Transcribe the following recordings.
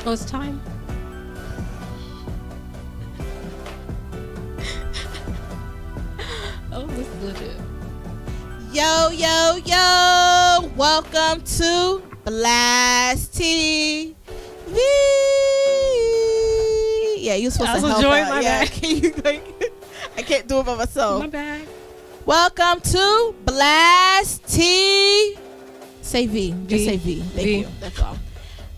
Oh, it's time. Oh, this is legit. Yo, yo, yo! Welcome to B.L.A.S.T. Yeah, you're supposed to help out. My bad. Can you, I can't do it by myself. My bad. Welcome to B.L.A.S.T. Say V. Just say V. Thank you. That's all.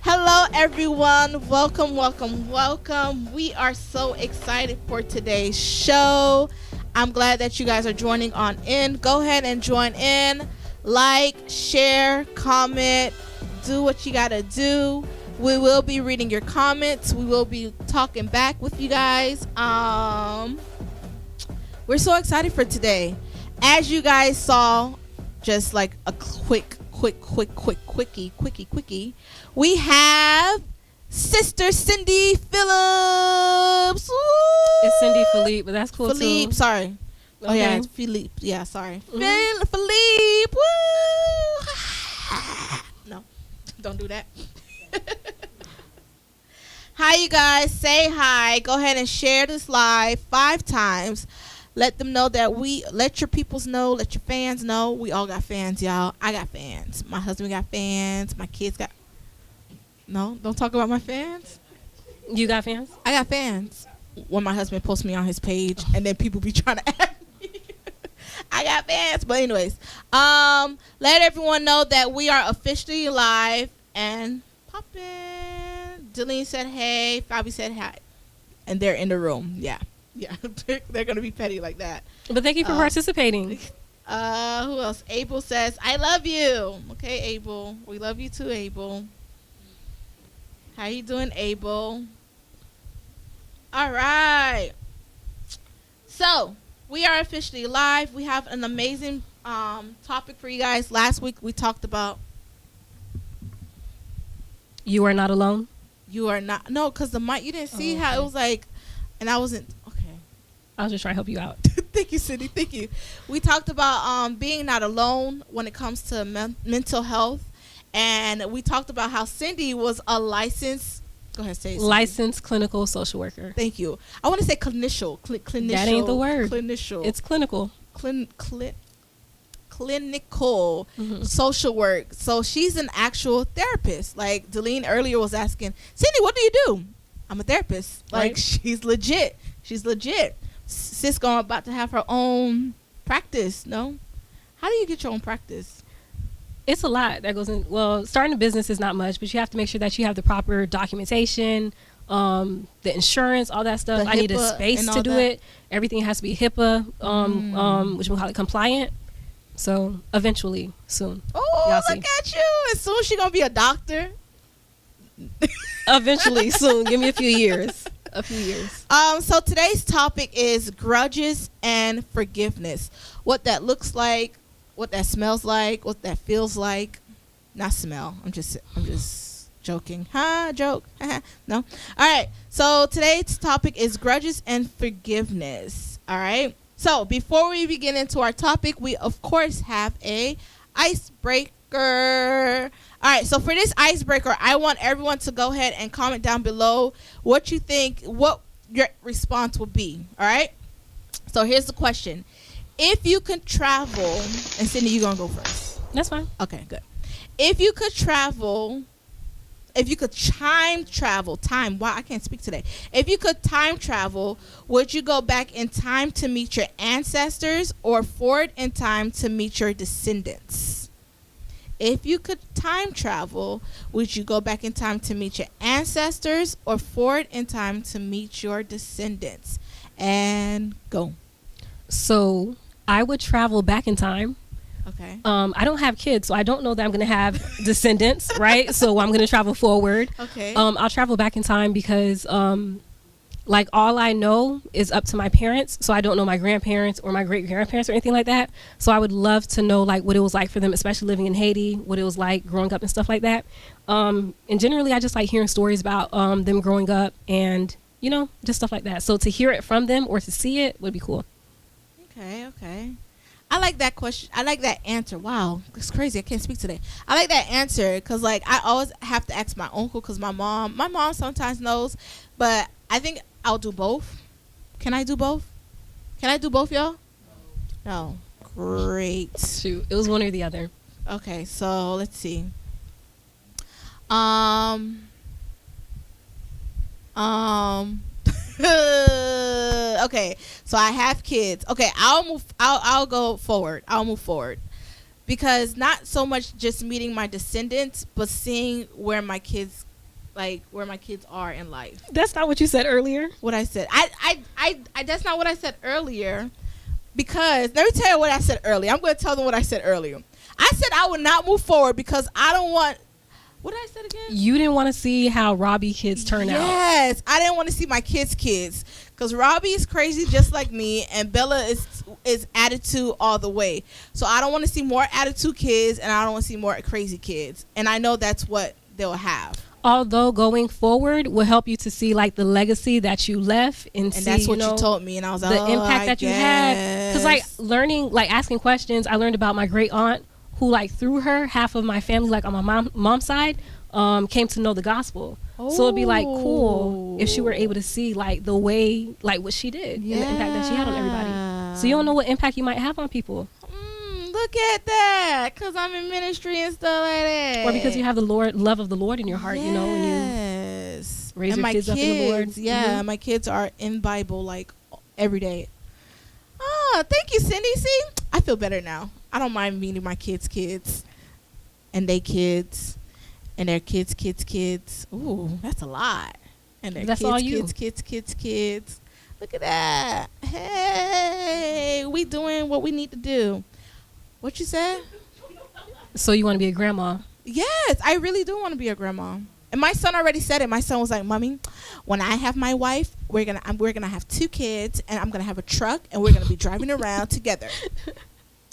Hello, everyone. Welcome, welcome, welcome. We are so excited for today's show. I'm glad that you guys are joining on in. Go ahead and join in. Like, share, comment, do what you gotta do. We will be reading your comments. We will be talking back with you guys. We're so excited for today. As you guys saw, just like a quickie. We have Sister Cindy Phillips. Woo! It's Cindy Philippe, but that's cool Philippe, too. sorry. Okay. Oh yeah, it's Philippe. Yeah, sorry. Mm-hmm. Philippe. Woo! No, don't do that. Hi, you guys. Say hi. Go ahead and share this live 5 times. Let them know that let your peoples know, let your fans know. We all got fans, y'all. I got fans. My husband got fans. My kids got. No, don't talk about my fans. You got fans? I got fans. When my husband posts me on his page, and then people be trying to add me. I got fans. But anyways, let everyone know that we are officially live and poppin'. Deline said hey. Fabi said hi. And they're in the room. Yeah. Yeah, they're going to be petty like that. But thank you for participating. Who else? Abel says, I love you. Okay, Abel. We love you too, Abel. How you doing, Abel? All right. So, we are officially live. We have an amazing topic for you guys. Last week, we talked about... You are not alone? You are not... No, because the mic, you didn't see how it was like... And I wasn't... I was just trying to help you out. Thank you, Cindy. Thank you. We talked about being not alone when it comes to mental health. And we talked about how Cindy was a licensed... Go ahead, say it, Cindy. Licensed clinical social worker. Thank you. I want to say clinicial. Clinicial. That ain't the word. Clinicial. It's clinical. Clinical social work. So she's an actual therapist. Like Deline earlier was asking, Cindy, what do you do? I'm a therapist. Like, right. She's legit. Cisco about to have her own practice, no? How do you get your own practice? It's a lot that goes in. Well, starting a business is not much, but you have to make sure that you have the proper documentation, the insurance, all that stuff. I need a space to do it. Everything has to be HIPAA, which we call it compliant. So eventually, soon. Oh, look at you. As soon as she's going to be a doctor. Eventually, soon. Give me a few years. So today's topic is grudges and forgiveness. What that looks like, what that smells like, what that feels like. Not smell. I'm just joking. Joke. No. All right. So today's topic is grudges and forgiveness. All right. So before we begin into our topic, we of course have a icebreaker. All right, so for this icebreaker, I want everyone to go ahead and comment down below what you think, what your response would be. All right? So here's the question. If you could time travel, if you could time travel, would you go back in time to meet your ancestors or forward in time to meet your descendants? If you could time travel, would you go back in time to meet your ancestors or forward in time to meet your descendants? And go. So I would travel back in time. Okay. I don't have kids, so I don't know that I'm going to have descendants, right? So I'm going to travel forward. Okay. I'll travel back in time because like all I know is up to my parents, so I don't know my grandparents or my great-grandparents or anything like that. So I would love to know like what it was like for them, especially living in Haiti, what it was like growing up and stuff like that. And generally I just like hearing stories about them growing up and, you know, just stuff like that. So to hear it from them or to see it would be cool. Okay. I like that question. I like that answer. Wow, it's crazy. I can't speak today. I like that answer because, like, I always have to ask my uncle because my mom sometimes knows, but I think I'll do both. Can I do both? Can I do both, y'all? No. Great. Shoot, it was one or the other. Okay, so let's see. Okay, so I have kids. Okay, I'll go forward. I'll move forward. Because not so much just meeting my descendants, but seeing where my kids are in life. That's not what you said earlier. What I said. I that's not what I said earlier. Because let me tell you what I said earlier. I'm going to tell them what I said earlier. I said I would not move forward because I don't want. What did I say again? You didn't want to see how Robbie kids turn out. Yes, I didn't want to see my kids' because Robbie is crazy just like me, and Bella is attitude all the way. So I don't want to see more attitude kids, and I don't want to see more crazy kids. And I know that's what they'll have. Although going forward will help you to see like the legacy that you left and see, that's what you told me, and I was like, the impact that you had. Because like learning, like asking questions, I learned about my great aunt who like through her half of my family, like on my mom's side, came to know the gospel. So it'd be like cool if she were able to see like the way, like what she did and the impact that she had on everybody. So you don't know what impact you might have on people. Look at that, because I'm in ministry and stuff like that. Or because you have the love of the Lord in your heart, you know, and you raise your kids up in the Lord. Yeah, my kids are in Bible like every day. Oh, thank you, Cindy. See, I feel better now. I don't mind meeting my kids' and they kids and their kids. Ooh, that's a lot. And their that's kids, all you. kids. Look at that. Hey, we doing what we need to do. What you said? So you want to be a grandma? Yes, I really do want to be a grandma. And my son already said it. My son was like, "Mommy, when I have my wife, we're gonna have 2 kids, and I'm gonna have a truck, and we're gonna be driving around together."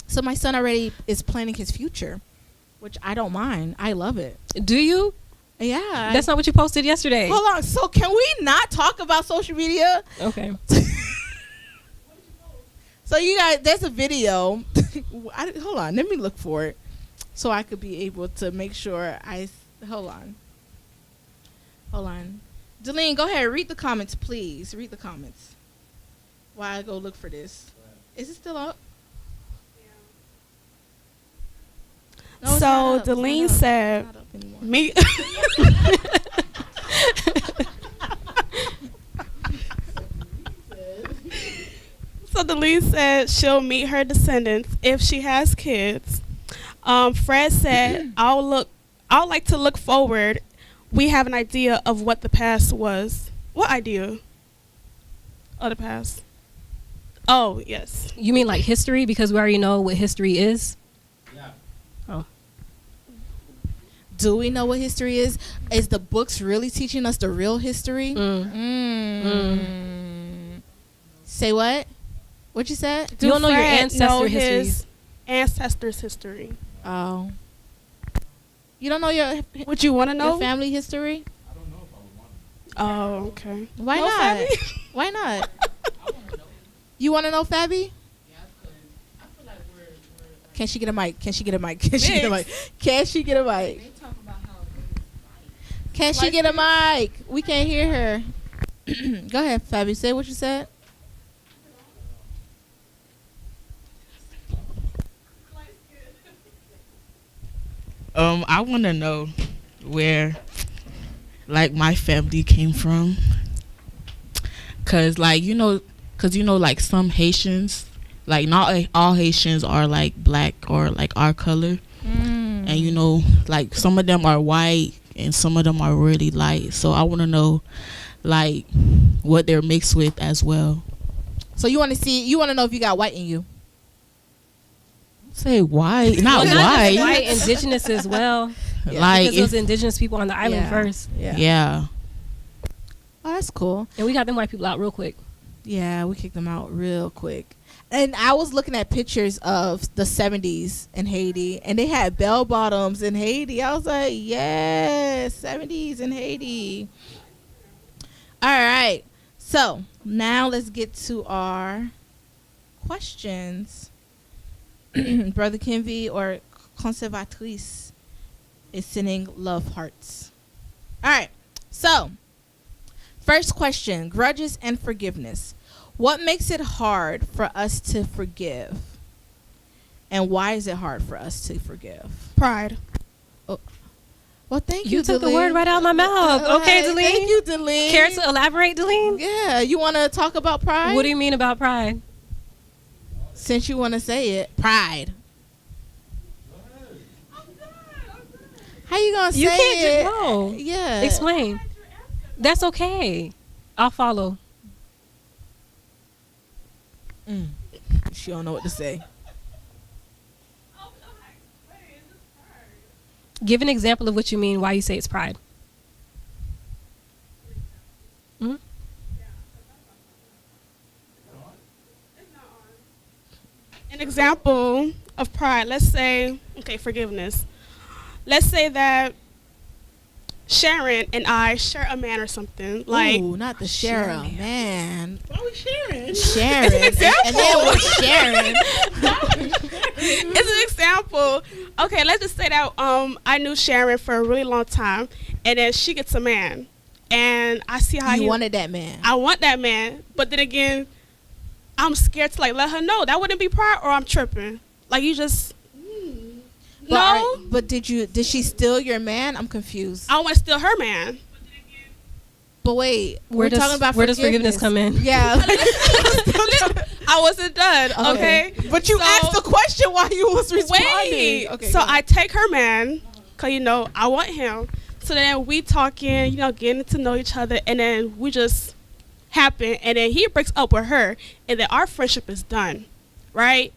So my son already is planning his future, which I don't mind. I love it. Do you? Yeah. That's not what you posted yesterday. Hold on. So can we not talk about social media? Okay. So you guys, there's a video. Hold on. Let me look for it so I could be able to make sure hold on. Delene, go ahead. Read the comments, please. Read the comments while I go look for this. Is it still up? No, so Delene said, "Me." So Delene said she'll meet her descendants if she has kids. Fred said, "I'll like to look forward. We have an idea of what the past was." What idea? Of the past? Oh, yes. You mean like history? Because we already know what history is. Yeah. Oh. Do we know what history is? Is the books really teaching us the real history? Say what? What you said? You don't know your Fred ancestor know history. his ancestors' history. Oh. You don't know your Would you want to know? your family history? I don't know if I would want to. Oh, okay. Why No, not? Fabi? Why not? I want to know. You want to know, Fabi? Yeah, because I feel like we're like, Can she get a mic? Can she get a mic? Can she get a mic? Can she get a mic? they talk about how it Can she get a mic? We can't hear her. Go ahead, Fabi. Say what you said. I want to know where, like, my family came from. Cause, like, like some Haitians, like not all Haitians are like black or like our color, and like some of them are white and some of them are really light. So I want to know, like, what they're mixed with as well. So you want to know if you got white in you? Say white, not Well, not white. just white, indigenous as well. Yeah. Like Because those indigenous people on the island first. yeah. Oh, that's cool. And we got them white people out real quick. Yeah, we kicked them out real quick. And I was looking at pictures of the 70s in Haiti, and they had bell bottoms in Haiti. I was like, yes, 70s in Haiti. All right. So now let's get to our questions. Brother Kenvi or Conservatrice is sending love hearts. All right. So, first question, grudges and forgiveness. What makes it hard for us to forgive? And why is it hard for us to forgive? Pride. Well, thank you, You took the Deline. word right out of my mouth. Okay, Deline. Thank you, Deline. Care to elaborate, Deline? Yeah, you want to talk about pride? What do you mean about pride? Since you want to say it, pride. How you gonna say You can't it? just no. Yeah. Explain. That's okay. I'll follow. She don't know what to say. Give an example of what you mean, why you say it's pride. Mhm. An example of pride. Let's say, okay, forgiveness. Let's say that Sharon and I share a man or something. Like, Ooh, not the sheriff, Sharon. man. Why we sharing? Sharon. And then we're Sharon. it's an example. Okay, let's just say that I knew Sharon for a really long time, and then she gets a man, and I see how You wanted that man. I want that man, but then again, I'm scared to like let her know that wouldn't be pride, or I'm tripping. Like you just no. But did she steal your man? I'm confused. I want to steal her man. But wait, Where we're does- talking about where does forgiveness come in? Yeah. I wasn't done. Okay. But you So- asked the question while you was responding. Wait. Okay. So go I take her man, cause I want him. So then we talking, getting to know each other, and then we just happen, and then he breaks up with her, and then our friendship is done, right?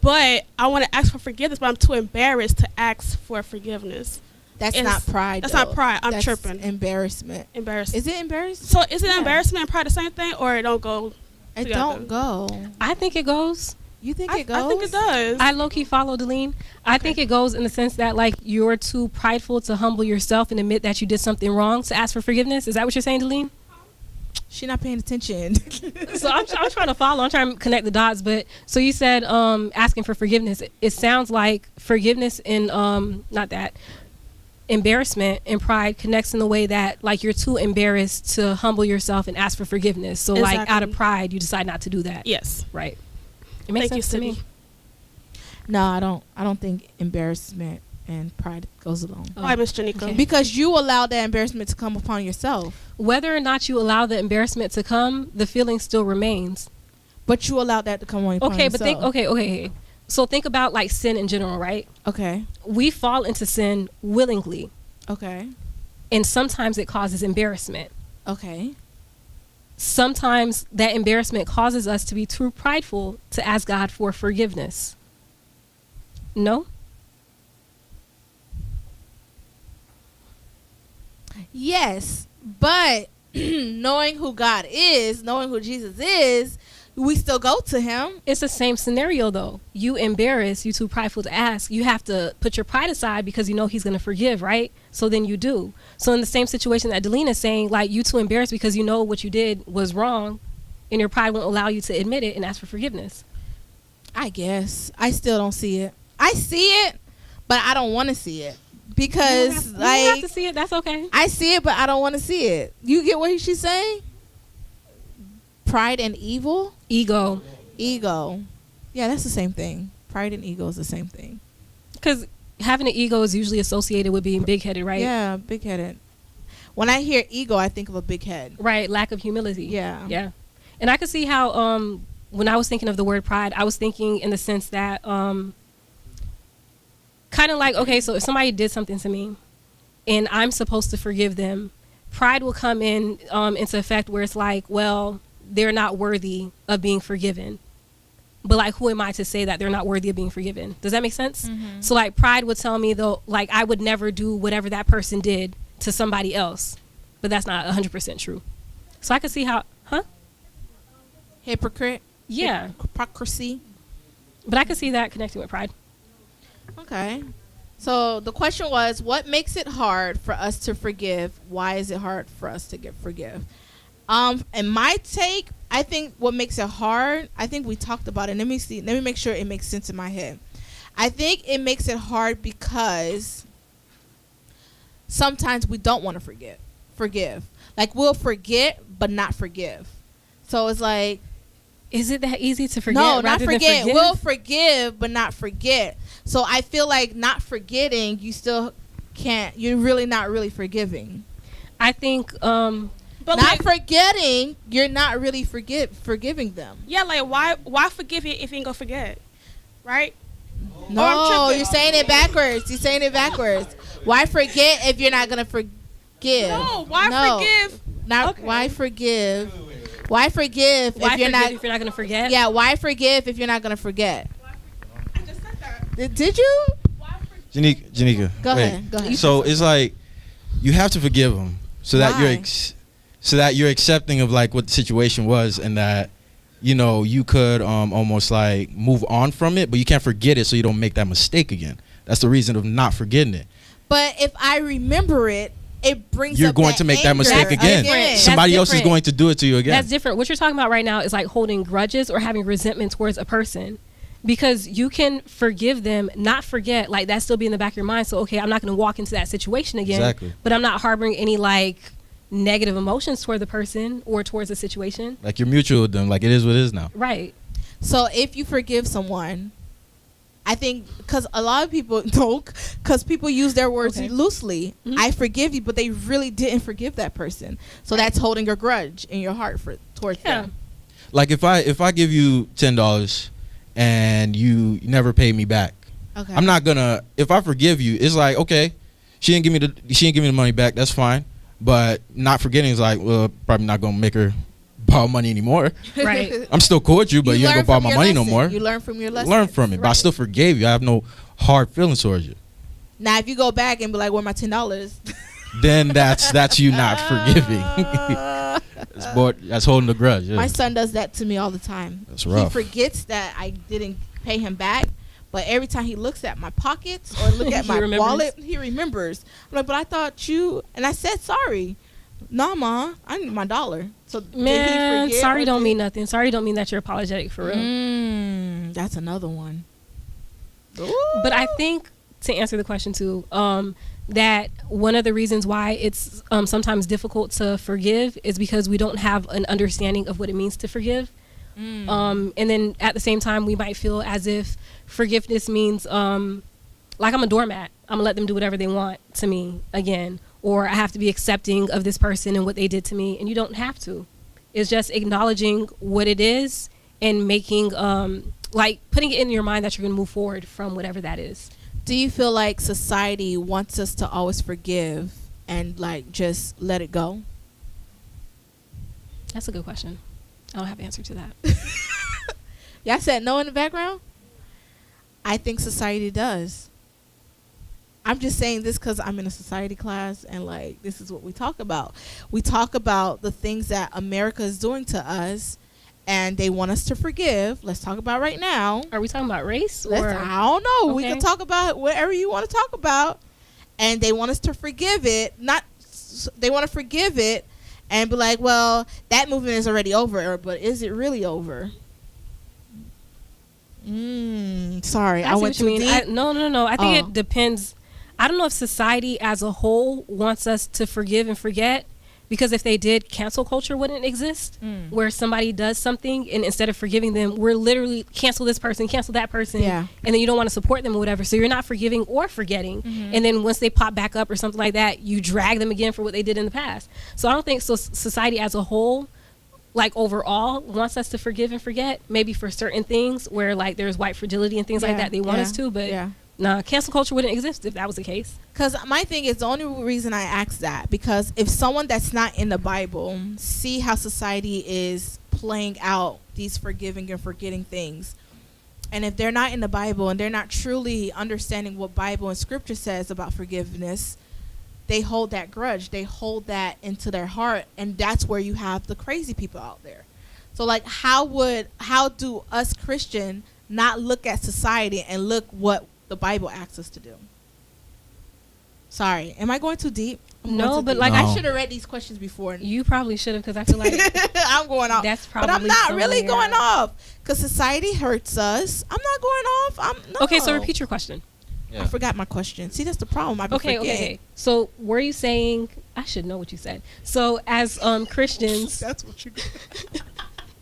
But I want to ask for forgiveness, but I'm too embarrassed to ask for forgiveness. That's It's- not pride. That's though. not pride. I'm That's tripping. Embarrassment. Embarrassed. Is it embarrassing? So is it Yeah. embarrassment and pride the same thing, or it don't go? It together? don't go. I think it goes. You think I it goes? think it does. I low-key follow Deline. I think it goes in the sense that like you're too prideful to humble yourself and admit that you did something wrong to ask for forgiveness. Is that what you're saying, Deline? She not paying attention. So I'm trying to follow. I'm trying to connect the dots. But so you said asking for forgiveness. It sounds like forgiveness and not that embarrassment and pride connects in the way that like you're too embarrassed to humble yourself and ask for forgiveness. So like out of Exactly. pride, you decide not to do that. Yes. Right. It makes Thank you, sense to me. Sydney. No, I don't think embarrassment and pride goes along. Why, Miss Janika? okay. Because you allowed that embarrassment to come upon yourself. Whether or not you allow the embarrassment to come, the feeling still remains. But you allowed that to come upon Okay, yourself. but think. Okay. So think about like sin in general, right? Okay. We fall into sin willingly, Okay. and sometimes it causes embarrassment. Okay. Sometimes that embarrassment causes us to be too prideful to ask God for forgiveness. No? Yes, but knowing who God is, knowing who Jesus is, we still go to him. It's the same scenario though. You embarrassed, you too prideful to ask. You have to put your pride aside because you know he's going to forgive, right? So then you do. So in the same situation that Delina is saying, like you too embarrassed because you know what you did was wrong and your pride won't allow you to admit it and ask for forgiveness. I guess. I still don't see it. I see it, but I don't want to see it. Because You don't have like to see it. That's okay. I see it, but I don't want to see it. You get what she's saying? Pride and evil? Ego. Ego. Yeah, that's the same thing. Pride and ego is the same thing. Because having an ego is usually associated with being big-headed, right? Yeah, big-headed. When I hear ego, I think of a big head. Right. Lack of humility. Yeah. Yeah. And I could see how when I was thinking of the word pride, I was thinking in the sense that kind of like, okay, so if somebody did something to me and I'm supposed to forgive them, pride will come in into effect where it's like, well, they're not worthy of being forgiven. But like, who am I to say that they're not worthy of being forgiven? Does that make sense? Mm-hmm. So like pride would tell me though, like I would never do whatever that person did to somebody else, but that's not 100% true. So I could see how, Hypocrite. yeah, Hypocrisy. but I could see that connecting with pride. Okay. So the question was, what makes it hard for us to forgive? Why is it hard for us to forgive? And my take, I think what makes it hard, I think we talked about it. Let me make sure it makes sense in my head. I think it makes it hard because sometimes we don't want to forgive. Like we'll forget but not forgive. So it's like, Is it that easy to forget? no, not rather than forget. forgive? We'll forgive but not forget. So I feel like not forgetting, you still can't. You're really not really forgiving. I think But Not like, forgetting, you're not really forgiving them. yeah, like why forgive it if you ain't gonna forget, right? I'm No, tripping. you're saying it backwards. You're saying it backwards. Why forget if you're not gonna forgive? No, why No. forgive? Not Okay. why forgive. Why forgive why if you're forgive not? if you're not going to forget? Yeah, why forgive if you're not gonna forget? I just said that. Did you? Why forgive? Janika, Go wait. ahead. Go ahead. So it's like you have to forgive them so that Why? so that you're accepting of like what the situation was, and that you could almost like move on from it, but you can't forget it so you don't make that mistake again. That's the reason of not forgetting it. But if I remember it, it brings. You're up going that to make that anger mistake again. different. Somebody That's else is different. going to do it to you again. That's different. What you're talking about right now is like holding grudges or having resentment towards a person. Because you can forgive them, not forget, like that still be in the back of your mind. So, okay, I'm not going to walk into that situation again. Exactly. But I'm not harboring any like negative emotions toward the person or towards the situation. Like you're mutual with them. Like it is what it is now. Right. So if you forgive someone, I think because a lot of people don't, because people use their words Okay. loosely. Mhm. I forgive you, but they really didn't forgive that person. So that's holding a grudge in your heart towards Yeah. them. Like if I give you $10 and you never pay me back, Okay. I'm not gonna. If I forgive you, it's like, okay, she didn't give me the money back. That's fine. But not forgetting is like, well, probably not gonna make her borrow money anymore. Right. I'm still cool with you, but you ain't learn gonna borrow from my your money no lesson. more. You learn from your lesson. Learn from it, but I Right. still forgave you. I have no hard feelings towards you. Now, if you go back and be like, "Where my $10?" Then that's you not forgiving. That's holding the grudge. Yeah. My son does that to me all the time. That's rough. He forgets that I didn't pay him back, but every time he looks at my pockets or look at He my remembers. wallet, he remembers. I'm like, but I thought you, and I said sorry. Nah, Ma, I need my $1. So did he Man, forget sorry or don't did- mean nothing. Sorry don't mean that you're apologetic for real. That's another one. But I think to answer the question too, that one of the reasons why it's sometimes difficult to forgive is because we don't have an understanding of what it means to forgive. And then at the same time, we might feel as if forgiveness means like I'm a doormat. I'm gonna let them do whatever they want to me again, or I have to be accepting of this person and what they did to me. And you don't have to. It's just acknowledging what it is and making like putting it in your mind that you're gonna move forward from whatever that is. Do you feel like society wants us to always forgive and like just let it go? That's a good question. I don't have an answer to that. Y'all said no in the background? I think society does. I'm just saying this because I'm in a society class and like this is what we talk about. We talk about the things that America is doing to us and they want us to forgive. Let's talk about right now. Are we talking about race I or? don't know. We Okay. can talk about whatever you want to talk about. And they want us to forgive it. They want to forgive it and be like, well, that movement is already over. But is it really over? Sorry, I see went what too you mean. deep. No. I think Oh. it depends. I don't know if society as a whole wants us to forgive and forget, because if they did, cancel culture wouldn't exist, where somebody does something and instead of forgiving them, we're literally cancel this person, cancel that person, Yeah. and then you don't want to support them or whatever. So you're not forgiving or forgetting. And then once they pop back up or something like that, you drag them again for what they did in the past. So I don't think society as a whole, like overall, wants us to forgive and forget. Maybe for certain things where like there's white fragility and things like that, they want us to, but yeah. nah, cancel culture wouldn't exist if that was the case. Because my thing is the only reason I ask that because if someone that's not in the Bible see how society is playing out these forgiving and forgetting things, and if they're not in the Bible and they're not truly understanding what Bible and Scripture says about forgiveness, they hold that grudge. They hold that into their heart, and that's where you have the crazy people out there. So like, how do us Christian not look at society and look what the Bible asks us to do? Sorry. Am I going too deep? I'm No, going too but deep. like, No. I should have read these questions before. You probably should have, because I feel like I'm going off. that's But I'm probably not really somewhere. going off because society hurts us. I'm not going off. No. Okay, so repeat your question. I forgot my question. See, that's the problem. I Okay. So were you saying, I should know what you said. So as Christians, That's what you.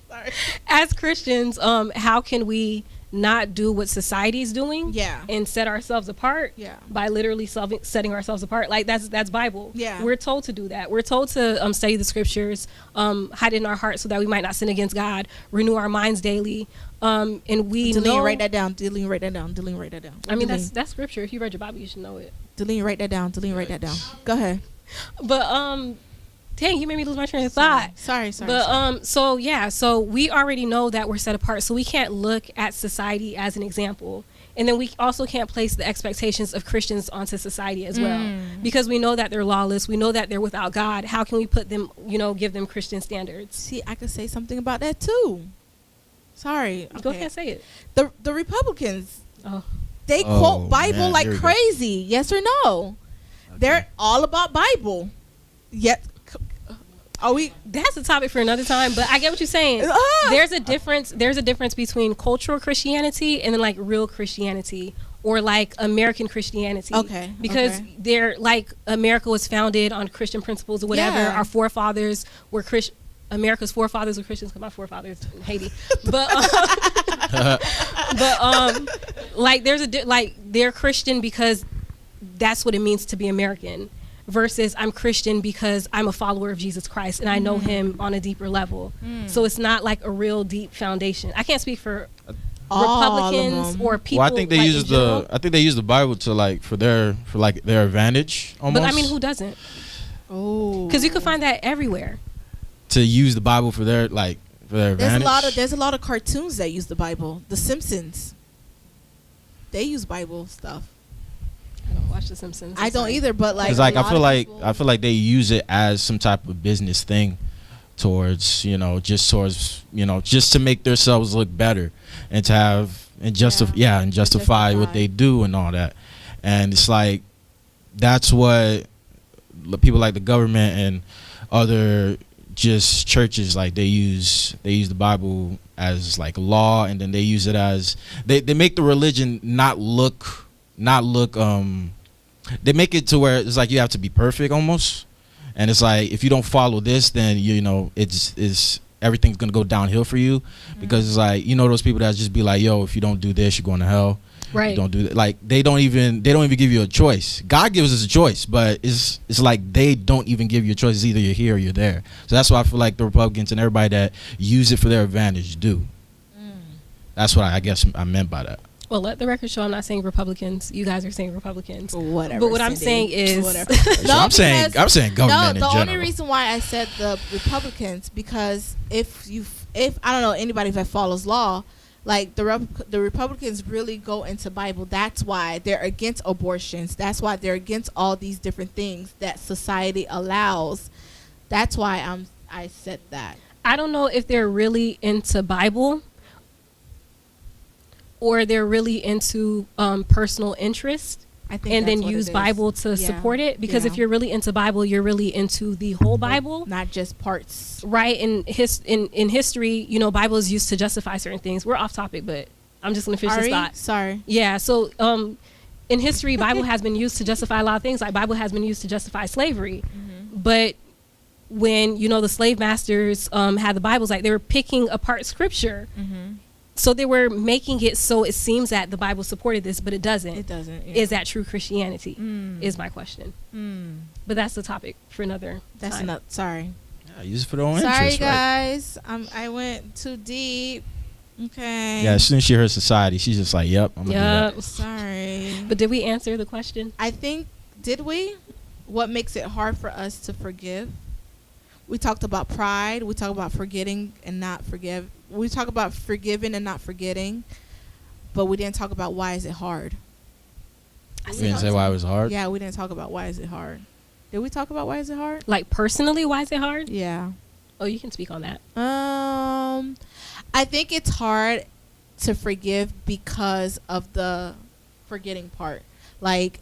Sorry. as Christians, how can we not do what society's doing? Yeah. And set ourselves apart? Yeah. By literally setting ourselves apart. Like that's Bible. Yeah. We're told to do that. We're told to study the scriptures, hide it in our hearts so that we might not sin against God, renew our minds daily. And we Delete, know. write that down. Delete, write that down. Delete, write that down. I mean, Delete. that's scripture. If you read your Bible, you should know it. Delete, write that down. Delete, write that down. Go ahead. But dang, you made me lose my train of thought. Sorry. But so we already know that we're set apart, so we can't look at society as an example, and then we also can't place the expectations of Christians onto society as well, because we know that they're lawless, we know that they're without God. How can we put them, give them Christian standards? See, I could say something about that too. Sorry. Go Okay. ahead, say it. The Republicans, Oh, they Oh, quote Bible man, like here we go. crazy. Yes or no? They're all about Bible. Yet, are we? that's a topic for another time. But I get what you're saying. Ah! There's a difference between cultural Christianity and then like real Christianity, or like American Christianity. Okay, Because okay. they're like, America was founded on Christian principles or whatever. Yeah. Our forefathers were America's forefathers were Christians, because my forefathers in Haiti. But like they're Christian because that's what it means to be American, versus I'm Christian because I'm a follower of Jesus Christ and I know him on a deeper level. So it's not like a real deep foundation. I can't speak for All of Republicans them. or people. Well, I think they like, use in general. I think they use the Bible to like for their advantage almost. But I mean, who doesn't? Oh, Because you can find that everywhere. to use the Bible for their advantage. There's a lot of cartoons that use the Bible. The Simpsons. They use Bible stuff. I don't watch The Simpsons. I don't either, but like, Because like a I lot feel of like people- I feel like they use it as some type of business thing towards just to make themselves look better and to have and justify what they do and all that. And it's like that's what people like the government and other just churches, like they use the Bible as like law, and then they use it as they make the religion not look they make it to where it's like you have to be perfect almost, and it's like if you don't follow this, then it's everything's gonna go downhill for you, because it's like those people that just be like, yo, if you don't do this, you're going to hell. Right. You don't do that. Like they don't even give you a choice. God gives us a choice, but it's like they don't even give you a choice. It's either you're here or you're there. So that's why I feel like the Republicans and everybody that use it for their advantage do. That's what I guess I meant by that. Well, let the record show I'm not saying Republicans. You guys are saying Republicans. Whatever. But what I'm Cindy. saying is, Whatever. So I'm saying government no, in the general. only reason why I said the Republicans, because if I don't know anybody that follows law, like the Republicans really go into Bible. That's why they're against abortions. That's why they're against all these different things that society allows. That's why I said that. I don't know if they're really into Bible or they're really into personal interest, I think and that's then what use it is. Bible to Yeah. support it. Because if Yeah. you're really into Bible, you're really into the whole Bible. not just parts. Right. In history, Bible is used to justify certain things. We're off topic, but I'm just going to finish this Ari, thought. sorry. Yeah. So in history, Bible has been used to justify a lot of things. Like Bible has been used to justify slavery. But when, the slave masters had the Bibles, like they were picking apart scripture. So they were making it so it seems that the Bible supported this, but it doesn't. It doesn't. Yeah. Is that true Christianity? Is my question. But that's the topic for another That's time. not. Sorry. Yeah, use it for their own Sorry, interest, right? guys. I went too deep. Okay. Yeah, as soon as she heard society, she's just like, "Yep, I'm gonna do that." Yep. Sorry. But did we answer the question? I think, did we? What makes it hard for us to forgive? We talked about pride. We talked about forgetting and not forgive. We talked about forgiving and not forgetting, but we didn't talk about why is it hard. You didn't say why it was hard. Yeah, we didn't talk about why is it hard. Did we talk about why is it hard? Like personally, why is it hard? Yeah. Oh, you can speak on that. I think it's hard to forgive because of the forgetting part. Like,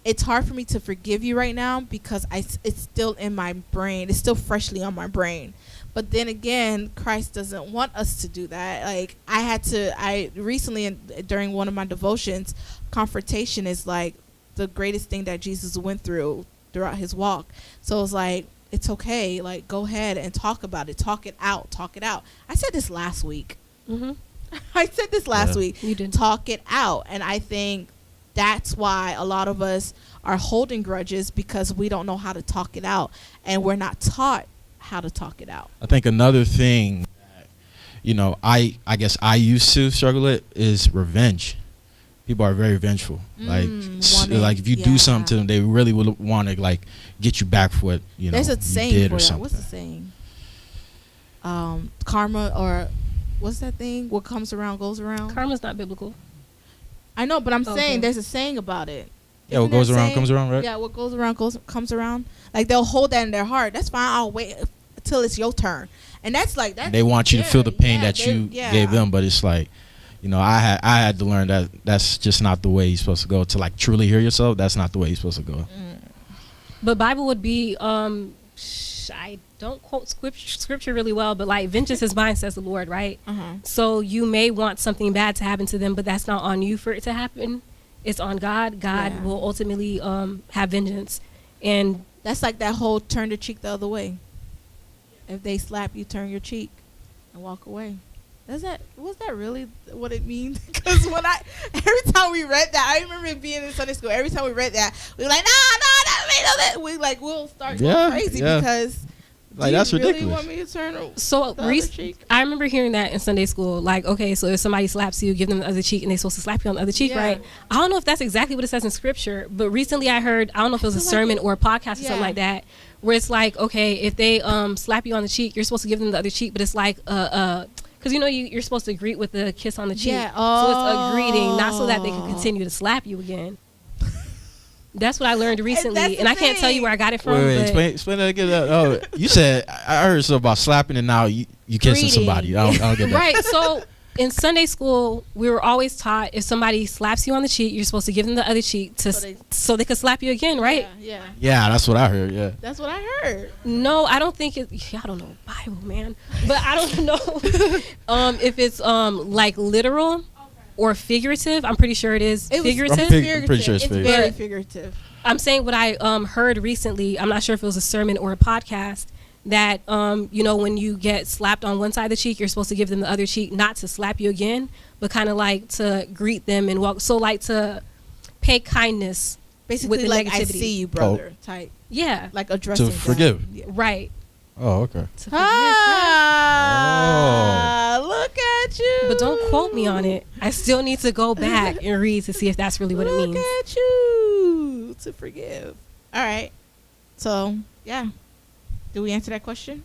it's hard for me to forgive you right now because it's still in my brain. It's still freshly on my brain. But then again, Christ doesn't want us to do that. Like, I recently, during one of my devotions, confrontation is like the greatest thing that Jesus went through throughout his walk. So it's like, it's okay. Like, go ahead and talk about it. Talk it out. Talk it out. I said this last week. Mm-hmm. I said this last week. You did. Talk it out. And I think that's why a lot of us are holding grudges, because we don't know how to talk it out, and we're not taught how to talk it out. I think another thing that, you know, I guess I used to struggle with is revenge. People are very vengeful. Like if you do something to them, they really will want to like get you back for what There's a you saying did for or that. something. What's the saying? Karma, or what's that thing? What comes around goes around. Karma's not biblical. I know, but I'm Okay. saying there's a saying about it. Yeah, what Isn't there goes a around saying? comes around, right? Yeah, what goes around comes around. Like, they'll hold that in their heart. That's fine. I'll wait until it's your turn. And that's like that. They want you to feel the pain that you gave them, but it's like, you know, I had to learn that that's just not the way you're supposed to go. To like truly hear yourself, that's not the way you're supposed to go. But Bible would be, I don't quote scripture really well, but like, vengeance is mine, says the Lord, right? So you may want something bad to happen to them, but that's not on you for it to happen. It's on God. God will ultimately have vengeance. And That's like that whole turn the cheek the other way. If they slap you, turn your cheek and walk away. Was that really what it means? Because every time we read that, I remember being in Sunday school. Every time we read that, we were like, no, we like we'll start going crazy because like, that's really ridiculous. Want me to turn so the other cheek? I remember hearing that in Sunday school. Like, okay, so if somebody slaps you, give them the other cheek, and they're supposed to slap you on the other cheek, right? I don't know if that's exactly what it says in scripture, but recently I heard, I don't know if it was a sermon or a podcast or something like that, where it's like, okay, if they slap you on the cheek, you're supposed to give them the other cheek, but it's like because you're supposed to greet with a kiss on the cheek. So it's a greeting, not so that they can continue to slap you again. That's what I learned recently, and I can't tell you where I got it from. Wait, explain that again. Oh, you said, I heard something about slapping, and now you kissing somebody. I don't get that. Right. So in Sunday school, we were always taught if somebody slaps you on the cheek, you're supposed to give them the other cheek so they could slap you again, right? Yeah, that's what I heard. Yeah, that's what I heard. No, I don't think it. I don't know Bible, man, but I don't know if it's like literal or figurative. I'm pretty sure it is figurative. I'm pretty sure it's very figurative. I'm saying what I heard recently. I'm not sure if it was a sermon or a podcast, that when you get slapped on one side of the cheek, you're supposed to give them the other cheek, not to slap you again, but kind of like to greet them and walk. So like to pay kindness, basically, with the like negativity. I see you, brother, type. Yeah, like addressing to forgive. Right. Oh, okay. To forgive. Look at you. But don't quote me on it. I still need to go back and read to see if that's really what it means. Look at you, to forgive. All right. So yeah. Did we answer that question?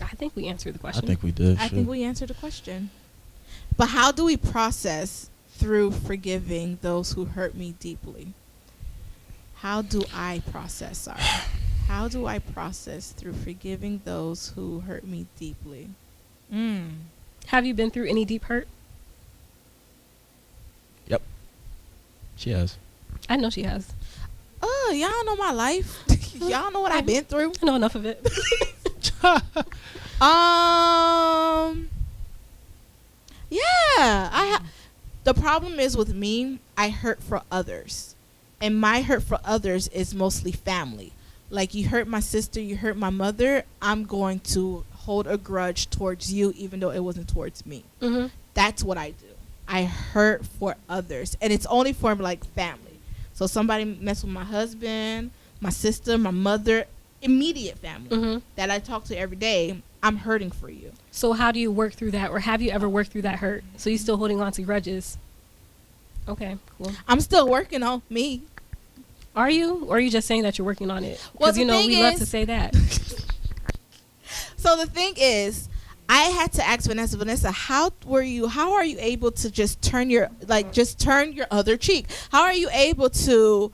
I think we answered the question. I think we did. I think we answered the question. But how do we process through forgiving those who hurt me deeply? How do I process? Sorry. How do I process through forgiving those who hurt me deeply? Have you been through any deep hurt? Yep. She has. I know she has. Oh, y'all know my life. Y'all know what I've been through. I know enough of it. Yeah. The problem is with me, I hurt for others. And my hurt for others is mostly family. Like, you hurt my sister, you hurt my mother, I'm going to hold a grudge towards you even though it wasn't towards me. Mm-hmm. That's what I do. I hurt for others. And it's only for, like, family. So somebody mess with my husband, my sister, my mother, immediate family that I talk to every day, I'm hurting for you. So how do you work through that? Or have you ever worked through that hurt? So you still holding on to grudges? Okay, cool. I'm still working on me. Are you? Or are you just saying that you're working on it? Well, Because, we love to say that. So the thing is, I had to ask Vanessa, how are you able to just turn your other cheek? How are you able to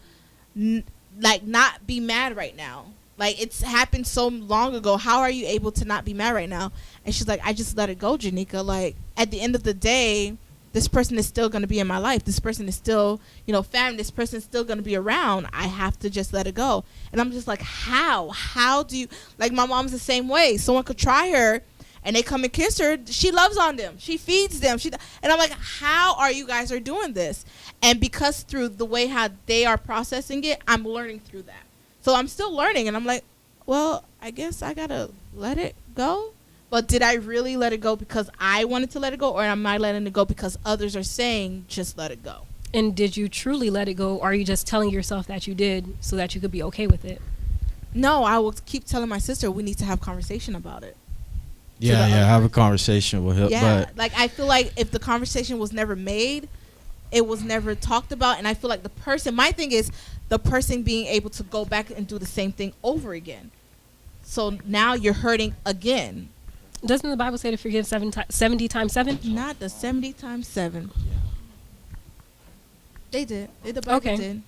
not be mad right now? Like, it's happened so long ago. How are you able to not be mad right now? And she's like, I just let it go, Janika. Like, at the end of the day, this person is still going to be in my life. This person is still, family. This person is still going to be around. I have to just let it go. And I'm just like, how do you, like, my mom's the same way. Someone could try her and they come and kiss her. She loves on them. She feeds them. And I'm like, how are you guys are doing this? And because through the way how they are processing it, I'm learning through that. So I'm still learning, and I'm like, well, I guess I got to let it go. But did I really let it go because I wanted to let it go, or am I letting it go because others are saying just let it go? And did you truly let it go, or are you just telling yourself that you did so that you could be okay with it? No, I will keep telling my sister we need to have conversation about it. Yeah, have a conversation with him. Yeah, But like I feel like if the conversation was never made, it was never talked about, and I feel like my thing is the person being able to go back and do the same thing over again. So now you're hurting again. Doesn't the Bible say to forgive 70 times 7? Not the 70 times 7. They did. The Bible did.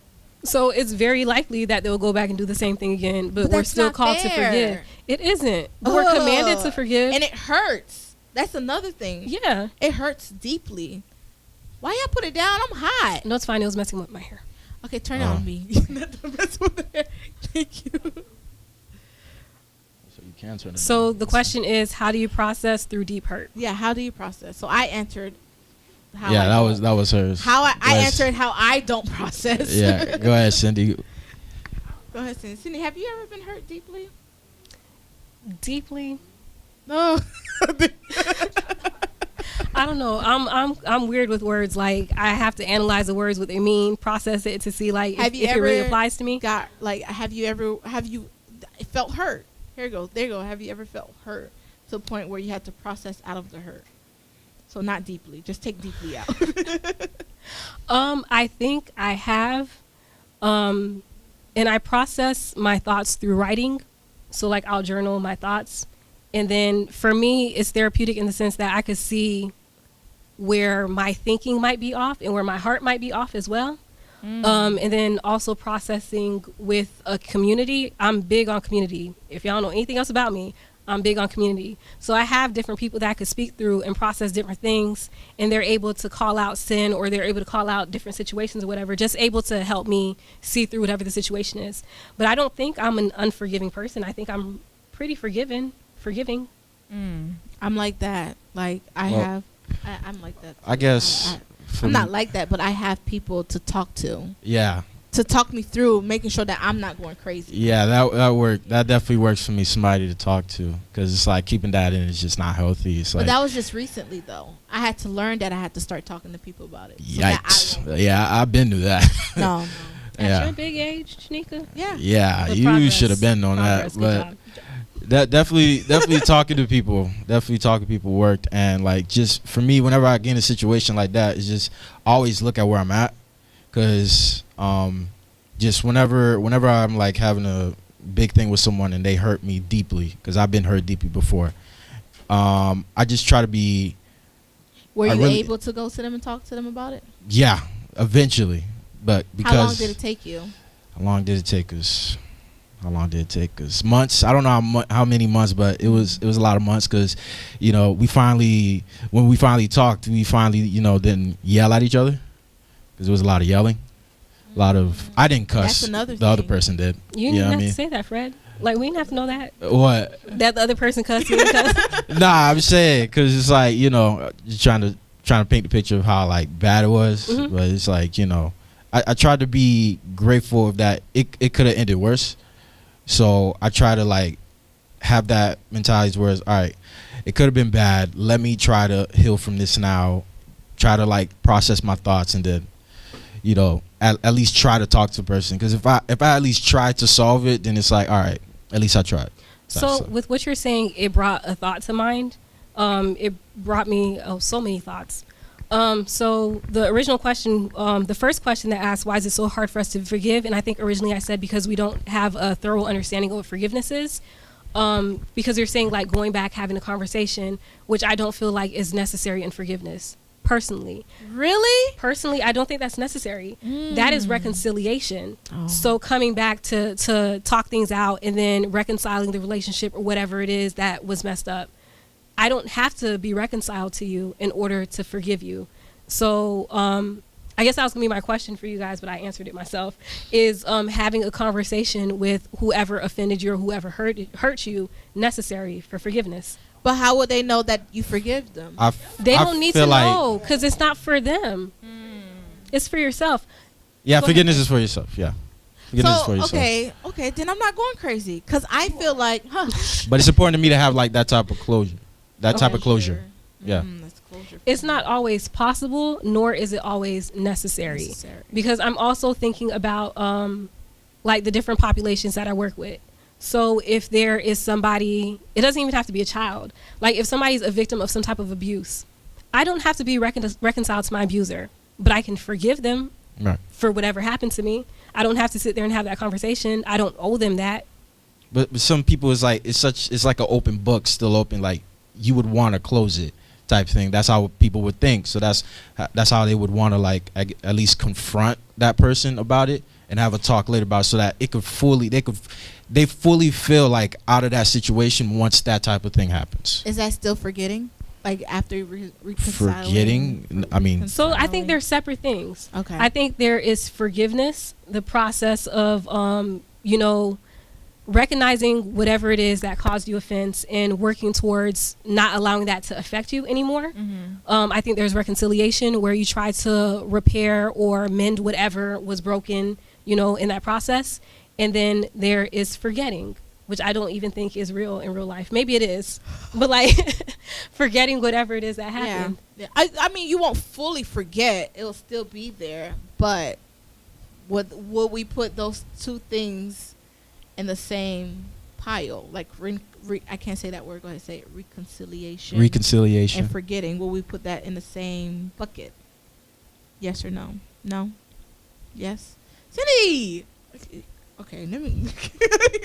So it's very likely that they'll go back and do the same thing again, but we're that's still not called fair. to forgive. It isn't. We're commanded to forgive. And it hurts. That's another thing. Yeah. It hurts deeply. Why y'all put it down? I'm hot. No, it's fine. It was messing with my hair. Okay, turn it on me. Not the mess with the hair. Thank you. So you can turn it. So the question is, how do you process through deep hurt? Yeah, how do you process? So I answered how Yeah, I that was hers. How I Yes. answered how I don't process. Yeah, go ahead, Cindy. Go ahead, Cindy. Cindy, have you ever been hurt deeply? Deeply? No. I don't know. I'm weird with words. Like, I have to analyze the words, what they mean, process it to see like if it really applies to me. Have you felt hurt? Here you go. There you go. Have you ever felt hurt to the point where you had to process out of the hurt? So not deeply. Just take deeply out. I think I have. And I process my thoughts through writing. So like I'll journal my thoughts. And then for me, it's therapeutic in the sense that I could see where my thinking might be off and where my heart might be off as well. And then also processing with a community. I'm big on community. If y'all know anything else about me, I'm big on community. So I have different people that I could speak through and process different things, and they're able to call out sin, or they're able to call out different situations or whatever, just able to help me see through whatever the situation is. But I don't think I'm an unforgiving person. I think I'm pretty forgiving. I'm like that. Like I'm like that too. I guess I'm not like that, but I have people to talk to. Yeah. To talk me through, making sure that I'm not going crazy. Yeah, that worked. That definitely works for me. Somebody to talk to, because it's like keeping that in is just not healthy. It's like, but that was just recently, though. I had to learn that I had to start talking to people about it. Yikes! Yeah, I've been through that. No. At your big age, Shanika. Yeah. Yeah, Good you progress. should have been on Progress. that. Good But that definitely talking to people, worked. And like, just for me, whenever I get in a situation like that, it's just always look at where I'm at, because just whenever I'm like having a big thing with someone and they hurt me deeply, because I've been hurt deeply before, I just try to be. Were you able to go to them and talk to them about it? Yeah, eventually, but because how long did it take you? How long did it take us? Months. I don't know how many months, but it was a lot of months, because, when we finally talked, we finally, didn't yell at each other, because there was a lot of yelling. I didn't cuss. That's another the thing. other person did. You didn't have to say that, Fred. Like, we didn't have to know that. What? That the other person cussed you. Nah, I'm saying, because it's like, just trying to paint the picture of how like bad it was. Mm-hmm. But it's like, I tried to be grateful of that. It could have ended worse. So I try to like have that mentality where it's, all right, it could have been bad. Let me try to heal from this now. Try to like process my thoughts, and then, at least try to talk to the person. Because if I at least try to solve it, then it's like, all right, at least I tried. So with what you're saying, it brought a thought to mind. It brought me so many thoughts. So the original question, the first question that asked, why is it so hard for us to forgive? And I think originally I said because we don't have a thorough understanding of what forgiveness is. Because you're saying like going back, having a conversation, which I don't feel like is necessary in forgiveness. Personally. Really? Personally, I don't think that's necessary. That is reconciliation. Oh. So coming back to talk things out and then reconciling the relationship or whatever it is that was messed up. I don't have to be reconciled to you in order to forgive you. So I guess that was gonna be my question for you guys, but I answered it myself. Is having a conversation with whoever offended you or whoever hurt you necessary for forgiveness? But how would they know that you forgive them? They don't need to feel like- know because it's not for them. It's for yourself. Yeah, Go forgiveness is for yourself. Yeah, forgiveness is for yourself. Okay, then I'm not going crazy because I feel like, But it's important to me to have like that type of closure. That type of closure. Yeah. That's closure. It's not always possible, nor is it always necessary. Because I'm also thinking about like the different populations that I work with. So if there is somebody, it doesn't even have to be a child. Like if somebody's a victim of some type of abuse, I don't have to be reconciled to my abuser, but I can forgive them Right. for whatever happened to me. I don't have to sit there and have that conversation. I don't owe them that. But some people it's like it's like an open book, still open. Like you would want to close it, type thing. That's how people would think. So that's how they would want to like at least confront that person about it and have a talk later about it, so that it could they fully feel like out of that situation once that type of thing happens. Is that still forgetting? Like after reconciling? Forgetting, I mean. So I think they're separate things. Okay. I think there is forgiveness, the process of, recognizing whatever it is that caused you offense and working towards not allowing that to affect you anymore. I think there's reconciliation where you try to repair or mend whatever was broken, in that process. And then there is forgetting, which I don't even think is real in real life. Maybe it is, but like forgetting whatever it is that happened. Yeah. I mean, you won't fully forget. It'll still be there. But would we put those two things in the same pile? Like, I can't say that word. Go ahead and say it. Reconciliation. And forgetting. Will we put that in the same bucket? Yes or no? No? Yes? Cindy! Okay, let me.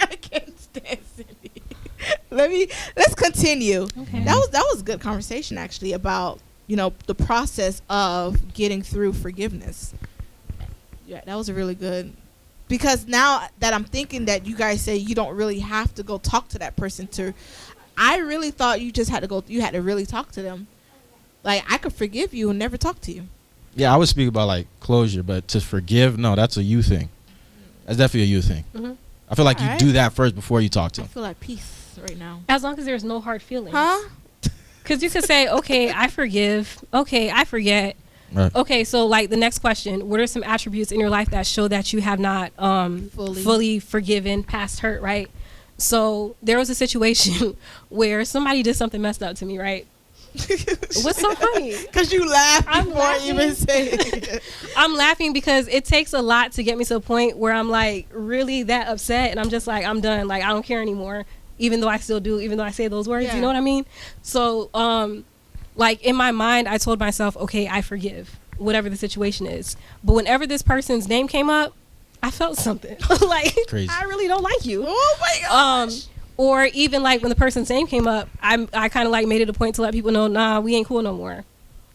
I can't stand Cindy. Let's continue. Okay. That was a good conversation actually about the process of getting through forgiveness. Yeah, that was a really good. Because now that I'm thinking that you guys say you don't really have to go talk to that person I really thought you just had to you had to really talk to them. Like I could forgive you and never talk to you. Yeah, I would speak about like closure, but to forgive, no, that's a you thing. That's definitely a you thing. Mm-hmm. I feel like All you right. do that first before you talk to I them. feel like peace right now. As long as there's no hard feelings. Huh? Because you could say, okay, I forgive. Okay, I forget. Right. Okay, so like the next question, what are some attributes in your life that show that you have not fully forgiven past hurt, right? So there was a situation where somebody did something messed up to me, right? What's so funny? Because you laughed I'm before I even say it. I'm laughing because it takes a lot to get me to a point where I'm like really that upset and I'm just like, I'm done. Like I don't care anymore, even though I still do, even though I say those words, Yeah. you know what I mean? So, like in my mind, I told myself, okay, I forgive whatever the situation is. But whenever this person's name came up, I felt something like, Crazy. I really don't like you. Oh my gosh. Or even like when the person's name came up, I kind of like made it a point to let people know, nah, we ain't cool no more.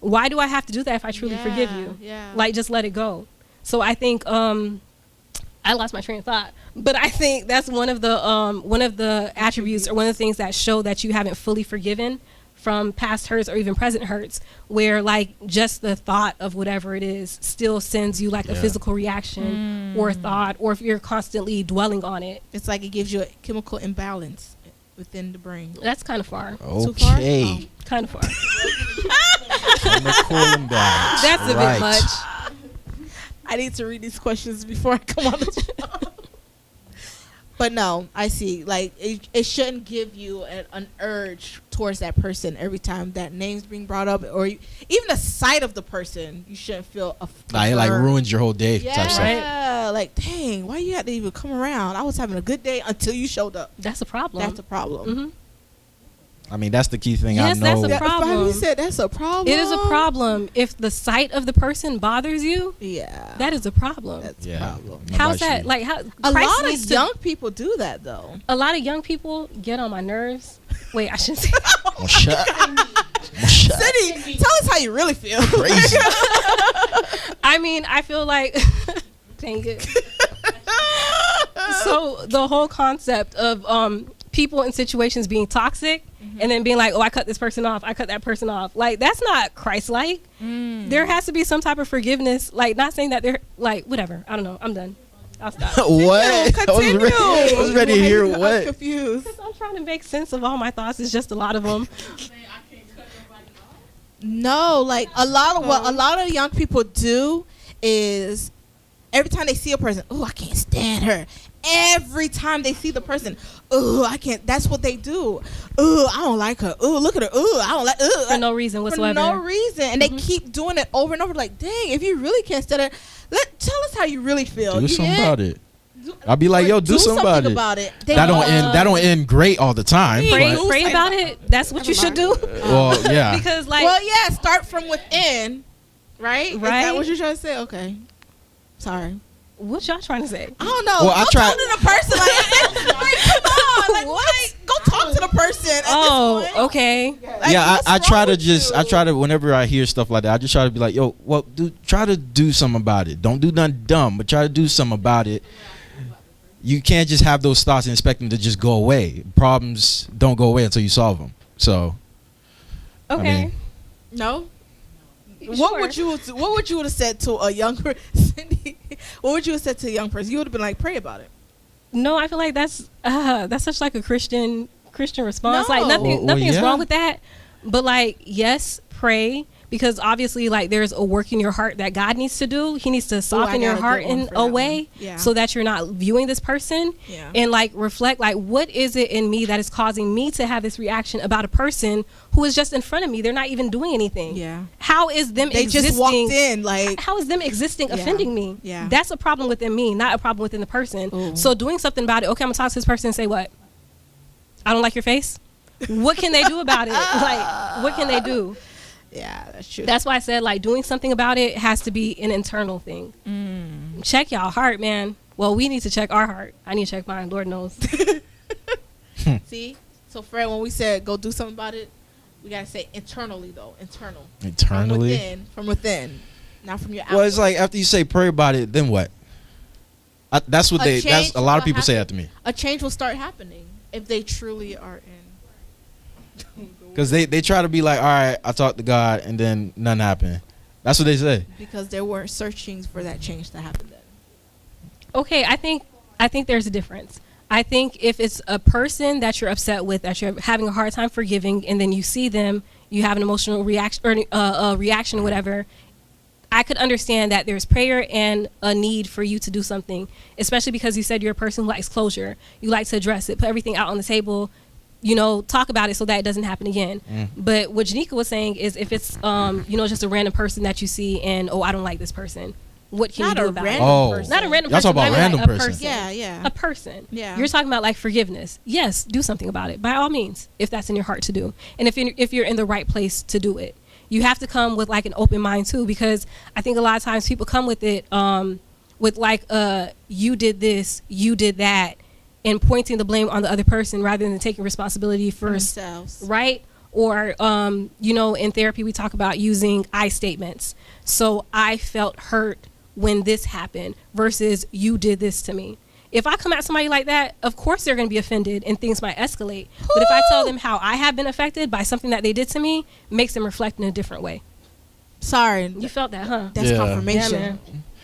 Why do I have to do that if I truly forgive you? Yeah. Like just let it go. So I think I lost my train of thought, but I think that's one of the attributes or one of the things that show that you haven't fully forgiven from past hurts or even present hurts, where like just the thought of whatever it is still sends you like a physical reaction or thought, or if you're constantly dwelling on it. It's like it gives you a chemical imbalance within the brain. That's kind of far. Too far? Okay. Kind of far. Chemical imbalance. That's a Right. bit much. I need to read these questions before I come on the show. But no, I see. Like it shouldn't give you an urge towards that person every time that name's being brought up, or even the sight of the person. You shouldn't feel Nah, it like ruins your whole day. Yeah, Type stuff. like dang, why you had to even come around? I was having a good day until you showed up. That's a problem. That's a problem. Mm-hmm. I mean, that's the key thing. Yes, I that's know. a problem. Bobby said that's a problem. It is a problem. If the sight of the person bothers you, Yeah, that is a problem. that's Yeah. a problem. How's Nobody that? should- Like how A Christ lot needs of to- young people do that though. a lot of young people get on my nerves. Wait, I shouldn't say. Well, shut. Well, shut. Cindy, tell us how you really feel. Crazy. I mean, I feel like dang it. So the whole concept of people in situations being toxic and then being like, oh, I cut this person off, I cut that person off. Like, that's not Christ-like. There has to be some type of forgiveness. Like, not saying that they're like, whatever. I don't know. I'm done. I'll stop. What? I was ready to hear I'm what. confused. Because I'm trying to make sense of all my thoughts. It's just a lot of them. Saying I can't cut nobody off. No, like a lot of what a lot of young people do is every time they see a person, oh, I can't stand her. Every time they see the person, oh, I can't. That's what they do. Oh, I don't like her. Oh, look at her. Oh, I don't like. For no reason whatsoever. For no reason, and they keep doing it over and over. Like, dang, if you really can't stand her, tell us how you really feel. Do something about it. I'll be like, yo, do something about it. That don't end great all the time. Pray about it. That's what you should do. Well, yeah. Because like, well, yeah, start from within, right? Is Right. that what you're trying to say? Okay, sorry. what y'all trying to say? I don't know. Well, I go try- talk to the person. Like, come on. Like, what? Go talk to the person. At Oh, this point. okay. Like, Yeah, what's I try wrong to with just, you? I try to, whenever I hear stuff like that, I just try to be like, yo, well, dude, try to do something about it. Don't do nothing dumb, but try to do something about it. You can't just have those thoughts and expect them to just go away. Problems don't go away until you solve them. So, Okay. mean- No. Sure. What would you have said to a young Cindy? What would you have said to a young person? You would have been like, pray about it. No, I feel like that's such like a Christian response. No. Like nothing Well, is yeah. wrong with that. But like, yes, pray, because obviously like there's a work in your heart that God needs to do. He needs to soften your got a heart good one in for a that way one. Yeah. so that you're not viewing this person Yeah. and like reflect like, what is it in me that is causing me to have this reaction about a person who is just in front of me? They're not even doing anything. Yeah. How is them They existing? just walked in like. How is them existing Yeah. offending me? Yeah. That's a problem within me, not a problem within the person. Ooh. So doing something about it, okay, I'm gonna talk to this person and say what? I don't like your face? What can they do about it? Like, what can they do? Yeah, that's true. That's why I said like doing something about it has to be an internal thing. Check y'all heart, man. Well, we need to check our heart. I need to check mine, Lord knows. See, so Fred, when we said go do something about it, we gotta say internally though, internal. Internally? From within, not from your. Well, it's outward. like after you say pray about it, then what? That's what A that's change a lot of will people say happen. that to me. A change will start happening if they truly are in. Because they try to be like, all right, I talked to God, and then nothing happened. That's what they say. Because they weren't searching for that change to happen then. Okay, I think there's a difference. I think if it's a person that you're upset with, that you're having a hard time forgiving, and then you see them, you have an emotional reaction or a reaction or whatever, I could understand that there's prayer and a need for you to do something, especially because you said you're a person who likes closure. You like to address it, put everything out on the table, you know, talk about it so that it doesn't happen again. But what Janika was saying is if it's, you know, just a random person that you see and, oh, I don't like this person. What can Not you do a about random it? Oh. person. Not a random Y'all person. talking about but I mean, random like, a person. Yeah, yeah. A person. Yeah. You're talking about like forgiveness. Yes, do something about it by all means, if that's in your heart to do, and if you're in the right place to do it. You have to come with like an open mind too, because I think a lot of times people come with it with like you did this, you did that, and pointing the blame on the other person rather than taking responsibility for themselves. right? Or you know, in therapy we talk about using I statements. So I felt hurt when this happened versus you did this to me. If I come at somebody like that, of course they're going to be offended and things might escalate. But if I tell them how I have been affected by something that they did to me, makes them reflect in a different way. Sorry. You felt that, huh? That's Yeah. confirmation. Yeah, man.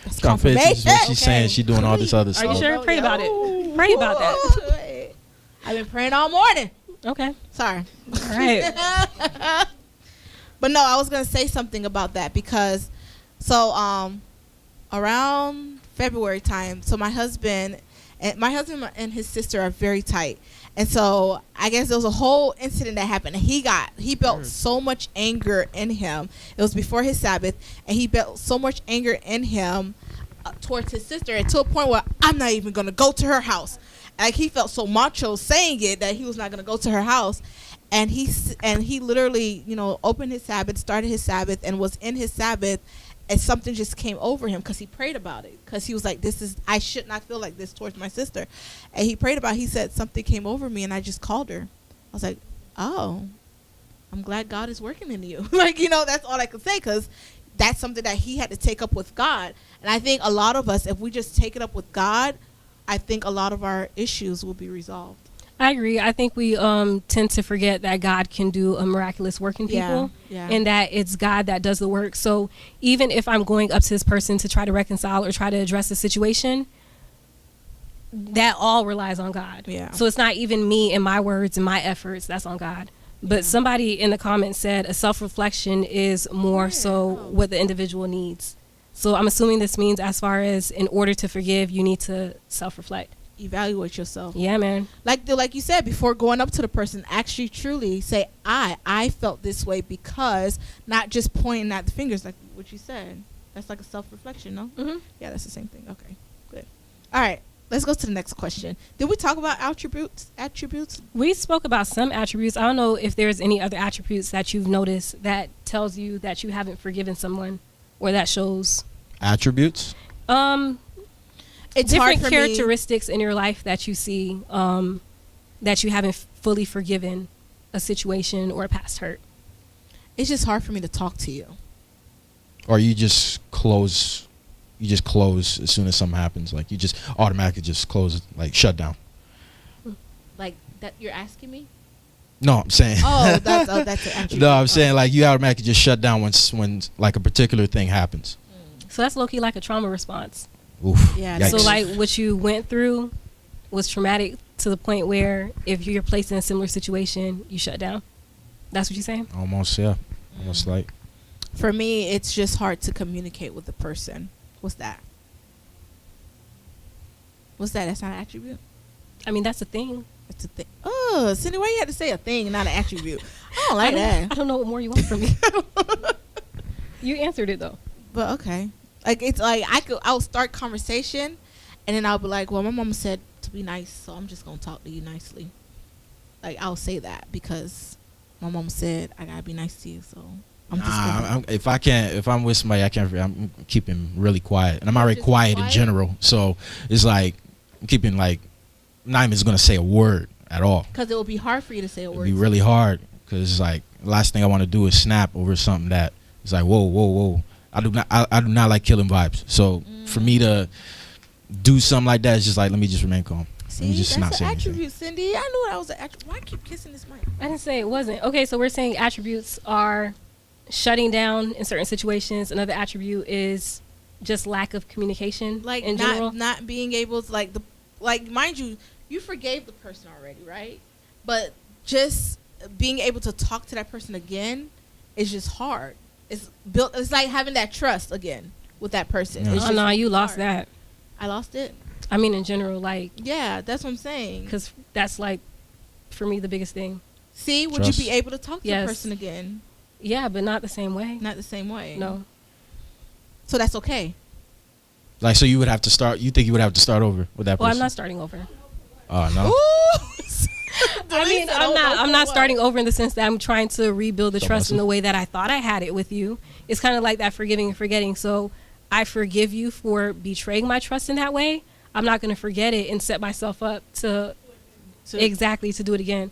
That's Got pictures confirmation. when she's saying she doing all this other Are stuff. you sure? Pray about it. Pray about that. I've been praying all morning. Okay. Sorry. All right. But no, I was gonna say something about that because, so around February time, so my husband and his sister are very tight, and so I guess there was a whole incident that happened. And he built so much anger in him. It was before his Sabbath, and he built so much anger in him towards his sister, and to a point where I'm not even gonna go to her house. Like he felt so macho saying it that he was not gonna go to her house. And he literally, you know, opened his Sabbath, started his Sabbath, and was in his Sabbath, and something just came over him because he prayed about it. Because he was like, I should not feel like this towards my sister. And he prayed about it. He said, something came over me, and I just called her. I was like, oh, I'm glad God is working in you. Like, you know, that's all I could say, because that's something that he had to take up with God. And I think a lot of us, if we just take it up with God, I think a lot of our issues will be resolved. I agree. I think we tend to forget that God can do a miraculous work in people, and that it's God that does the work. So even if I'm going up to this person to try to reconcile or try to address the situation, that all relies on God. Yeah. So it's not even me and my words and my efforts. That's on God. But somebody in the comments said a self-reflection is more so what the individual needs. So I'm assuming this means as far as in order to forgive, you need to self-reflect. Evaluate yourself. Yeah, man. Like you said, before going up to the person, actually truly say, I felt this way because, not just pointing at the fingers like what you said. That's like a self-reflection, no? Mm-hmm. Yeah, that's the same thing. Okay, good. All right, let's go to the next question. Did we talk about attributes? We spoke about some attributes. I don't know if there's any other attributes that you've noticed that tells you that you haven't forgiven someone, or that shows Attributes? It's different hard for characteristics in your life that you see that you haven't fully forgiven a situation or a past hurt. It's just hard for me to talk to you. Or you just close as soon as something happens. Like you just automatically just close, like shut down. Like that, you're asking me? No, I'm saying. That's an attribute. No, I'm saying like you automatically just shut down when like a particular thing happens. So that's low-key like a trauma response. Oof. Yeah. Yikes. So like what you went through was traumatic to the point where if you're placed in a similar situation, you shut down. That's what you're saying? Almost, yeah. Almost like. For me, it's just hard to communicate with the person. What's that? That's not an attribute? I mean, that's a thing. It's a thing. Oh, Cindy, why you had to say a thing, not an attribute? I don't like that. I don't know what more you want from me. You answered it though. But okay. Like it's like I'll start conversation and then I'll be like, well, my mama said to be nice, so I'm just gonna talk to you nicely. Like I'll say that because my mom said I gotta be nice to you, so I'm just gonna if I'm with somebody, I'm keeping really quiet, and I'm already quiet in general. So it's like I'm keeping like not even gonna say a word at all. Because it will be hard for you to say a word. It'd be really hard because like the last thing I want to do is snap over something that is like whoa. I do not like killing vibes. So for me to do something like that, it's just like let me just remain calm. See, let me just not that's say an anything. attribute, Cindy. I knew that was an attribute. Why I keep kissing this mic? I didn't say it wasn't. Okay, so we're saying attributes are shutting down in certain situations. Another attribute is just lack of communication, Like in general. not being able to mind you forgave the person already, right? But just being able to talk to that person again is just hard. It's like having that trust again with that person. Yeah. It's Oh just no, you lost hard. that. I lost it. I mean, in general, like, Yeah, that's what I'm saying. because that's like, for me, the biggest thing. See, would Trust. you be able to talk to Yes. the person again? Yeah, but not the same way. Not the same way. No. So that's okay. Like so, you would have to start. You think you would have to start over with that Well, person? I'm not starting over. Oh no. I mean, I'm not starting over in the sense that I'm trying to rebuild the trust in the way that I thought I had it with you. It's kind of like that forgiving and forgetting. So I forgive you for betraying my trust in that way. I'm not going to forget it and set myself up to do it again.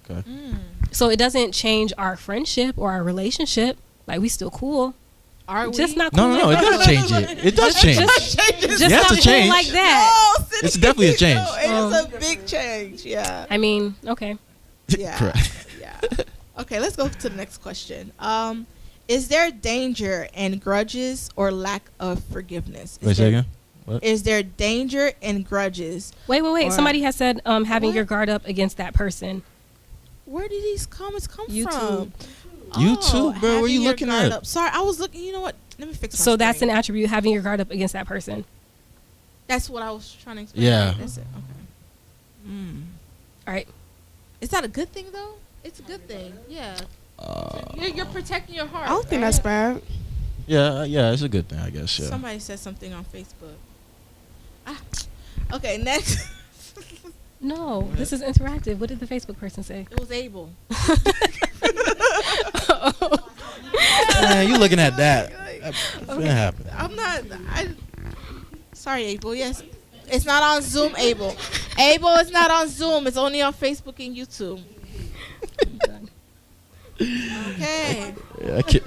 Okay. So it doesn't change our friendship or our relationship. Like, we still cool. Are we? Just not cool. No. It does change it. It does change. Just You have not to cool change. like that. No, Cindy, It's definitely a change. no, it is a big change. Yeah. I mean, okay. Yeah. Correct. Yeah. Okay, let's go to the next question. Is there danger in grudges or lack of forgiveness? Wait a second. What? Is there danger in grudges? Wait. Or- Somebody has said having What? your guard up against that person. Where did these comments come YouTube. from? YouTube, bro. What are having you your looking guard at? up. Sorry, I was looking. You know what? Let me fix my So that's an screen. attribute, having your guard up against that person. That's what I was trying to explain. Yeah. That's it. Okay. All right. Is that a good thing though? It's a good thing. Yeah. You're protecting your heart. I don't think right? that's bad. Yeah, it's a good thing, I guess. Yeah. Somebody said something on Facebook. Okay, next. No, this is interactive. What did the Facebook person say? It was Abel. Man, you looking at that? That happened. I'm not. Sorry, Abel. Yes, it's not on Zoom, Abel. Abel is not on Zoom. It's only on Facebook and YouTube. Okay. Yeah, I can't.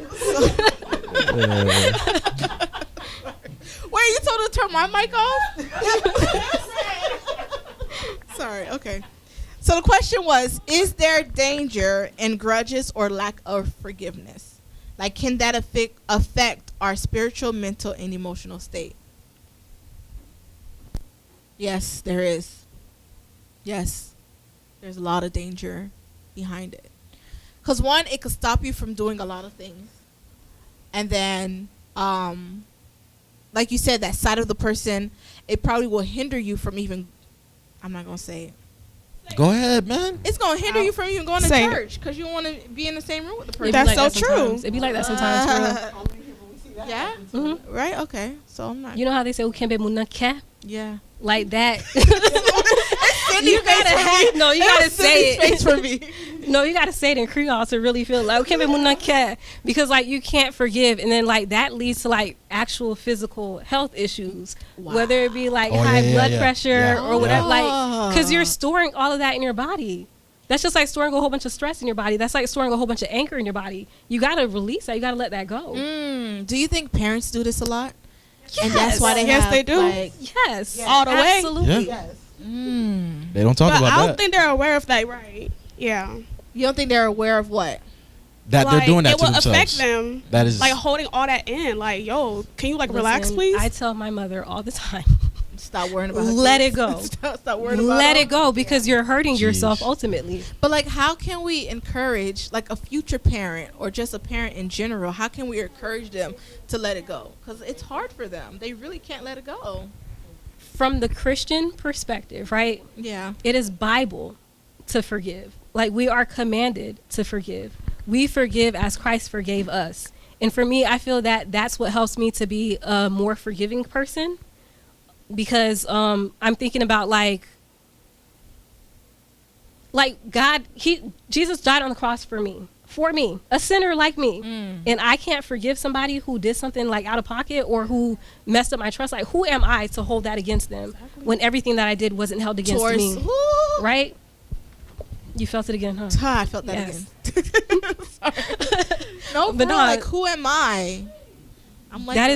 Wait, you told her to turn my mic off? Sorry. Okay. So the question was, is there danger in grudges or lack of forgiveness? Like, can that affect our spiritual, mental, and emotional state? Yes, there is. Yes, there's a lot of danger behind it. Because one, it could stop you from doing a lot of things. And then, like you said, that side of the person, it probably will hinder you from even, I'm not going to say it. Go ahead, man. It's going to hinder you from even going to Say it. church because you don't want to be in the same room with the It'd person. be That's like so that true. sometimes. It'd be like that sometimes. For real. Yeah? Mhm. Right? Okay. So I'm not. You know how they say "ukembe munake"? Yeah. Like that. Cindy You gotta face for have me. no. You It gotta was say Cindy's face for it. me. No, you gotta say it in Creole to really feel like "ukembe munake," because like you can't forgive, and then like that leads to like actual physical health issues, whether it be like Oh, high yeah, blood yeah. pressure Yeah. or whatever. Like, Oh. because you're storing all of that in your body. That's just like storing a whole bunch of stress in your body. That's like storing a whole bunch of anger in your body. You gotta release that. You gotta let that go. Do you think parents do this a lot? And that's why they Yes, have, they do. Like, Yes, All the way. absolutely. Yeah. mm. They don't talk But about I don't that. think they're aware of that, right? Yeah. You don't think they're aware of what? That they're doing that it to will themselves. affect them. That is Like holding all that in. Like, yo, can you like relax, Listen, please? I tell my mother all the time, Stop worrying about. Let kids. it go. Stop worrying about. let them. it go, because you're hurting yourself Jeez. ultimately. But like, how can we encourage like a future parent or just a parent in general? How can we encourage them to let it go? Because it's hard for them. They really can't let it go. From the Christian perspective, right? Yeah. It is Bible to forgive. Like, we are commanded to forgive. We forgive as Christ forgave us. And for me, I feel that that's what helps me to be a more forgiving person, because I'm thinking about like God, Jesus died on the cross for me, a sinner like me. And I can't forgive somebody who did something like out of pocket or who messed up my trust. Like, who am I to hold that against them when everything that I did wasn't held against Towards me? who? Right? You felt it again, huh? I felt that Yes. again. Sorry. No, But but no, like, who am I? I'm like, That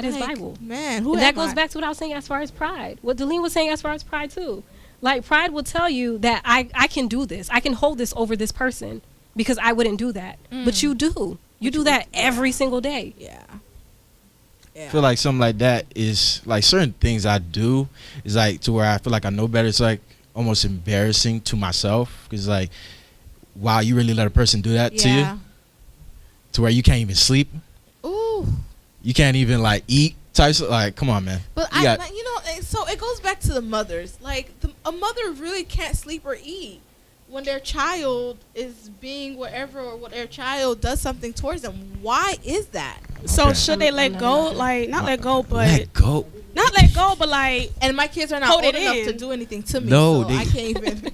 is Bible. Man, who And am that goes I? back to what I was saying as far as pride. What Deline was saying as far as pride too. Like, pride will tell you that I can do this. I can hold this over this person because I wouldn't do that. But you do. You do that every single day. Yeah. I feel like something like that is like certain things I do is like to where I feel like I know better. It's like almost embarrassing to myself because like, wow, you really let a person do that to you, to where you can't even sleep, Ooh. you can't even like eat. Types of, like, come on, man. But You got- so it goes back to the mothers. Like, a mother really can't sleep or eat when their child is being whatever, or when their child does something towards them. Why is that? So Okay. should they let go? Like, not let go, but Let go. not let go, but like, And my kids are not Hold old it enough in. to do anything to me. No, so they- I can't even.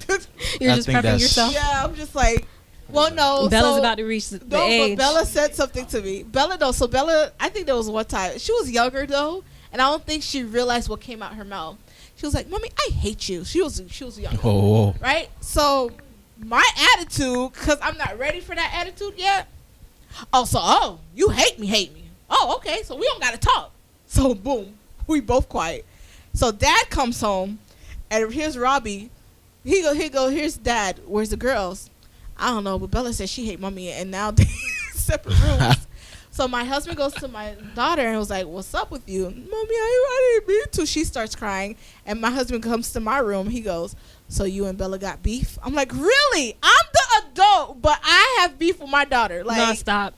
You're I just think prepping that's- yourself. Yeah, I'm just like, well, no. Bella's so, about to reach the No, age. but Bella said something to me. So Bella, I think there was one time she was younger though, and I don't think she realized what came out her mouth. She was like, "Mommy, I hate you." She was younger, Oh, right? So my attitude, because I'm not ready for that attitude yet. Oh, you hate me. Oh, okay, so we don't gotta talk. So boom, we both quiet. So Dad comes home, and here's Robbie. He go. Here's Dad. Where's the girls? I don't know, but Bella said she hate Mommy, and now they separate rooms. So my husband goes to my daughter and was like, "What's up with you, Mommy? I didn't mean to." She starts crying, and my husband comes to my room. He goes, "So you and Bella got beef?" I'm like, "Really? I'm the adult, but I have beef with my daughter." Like, No, stop.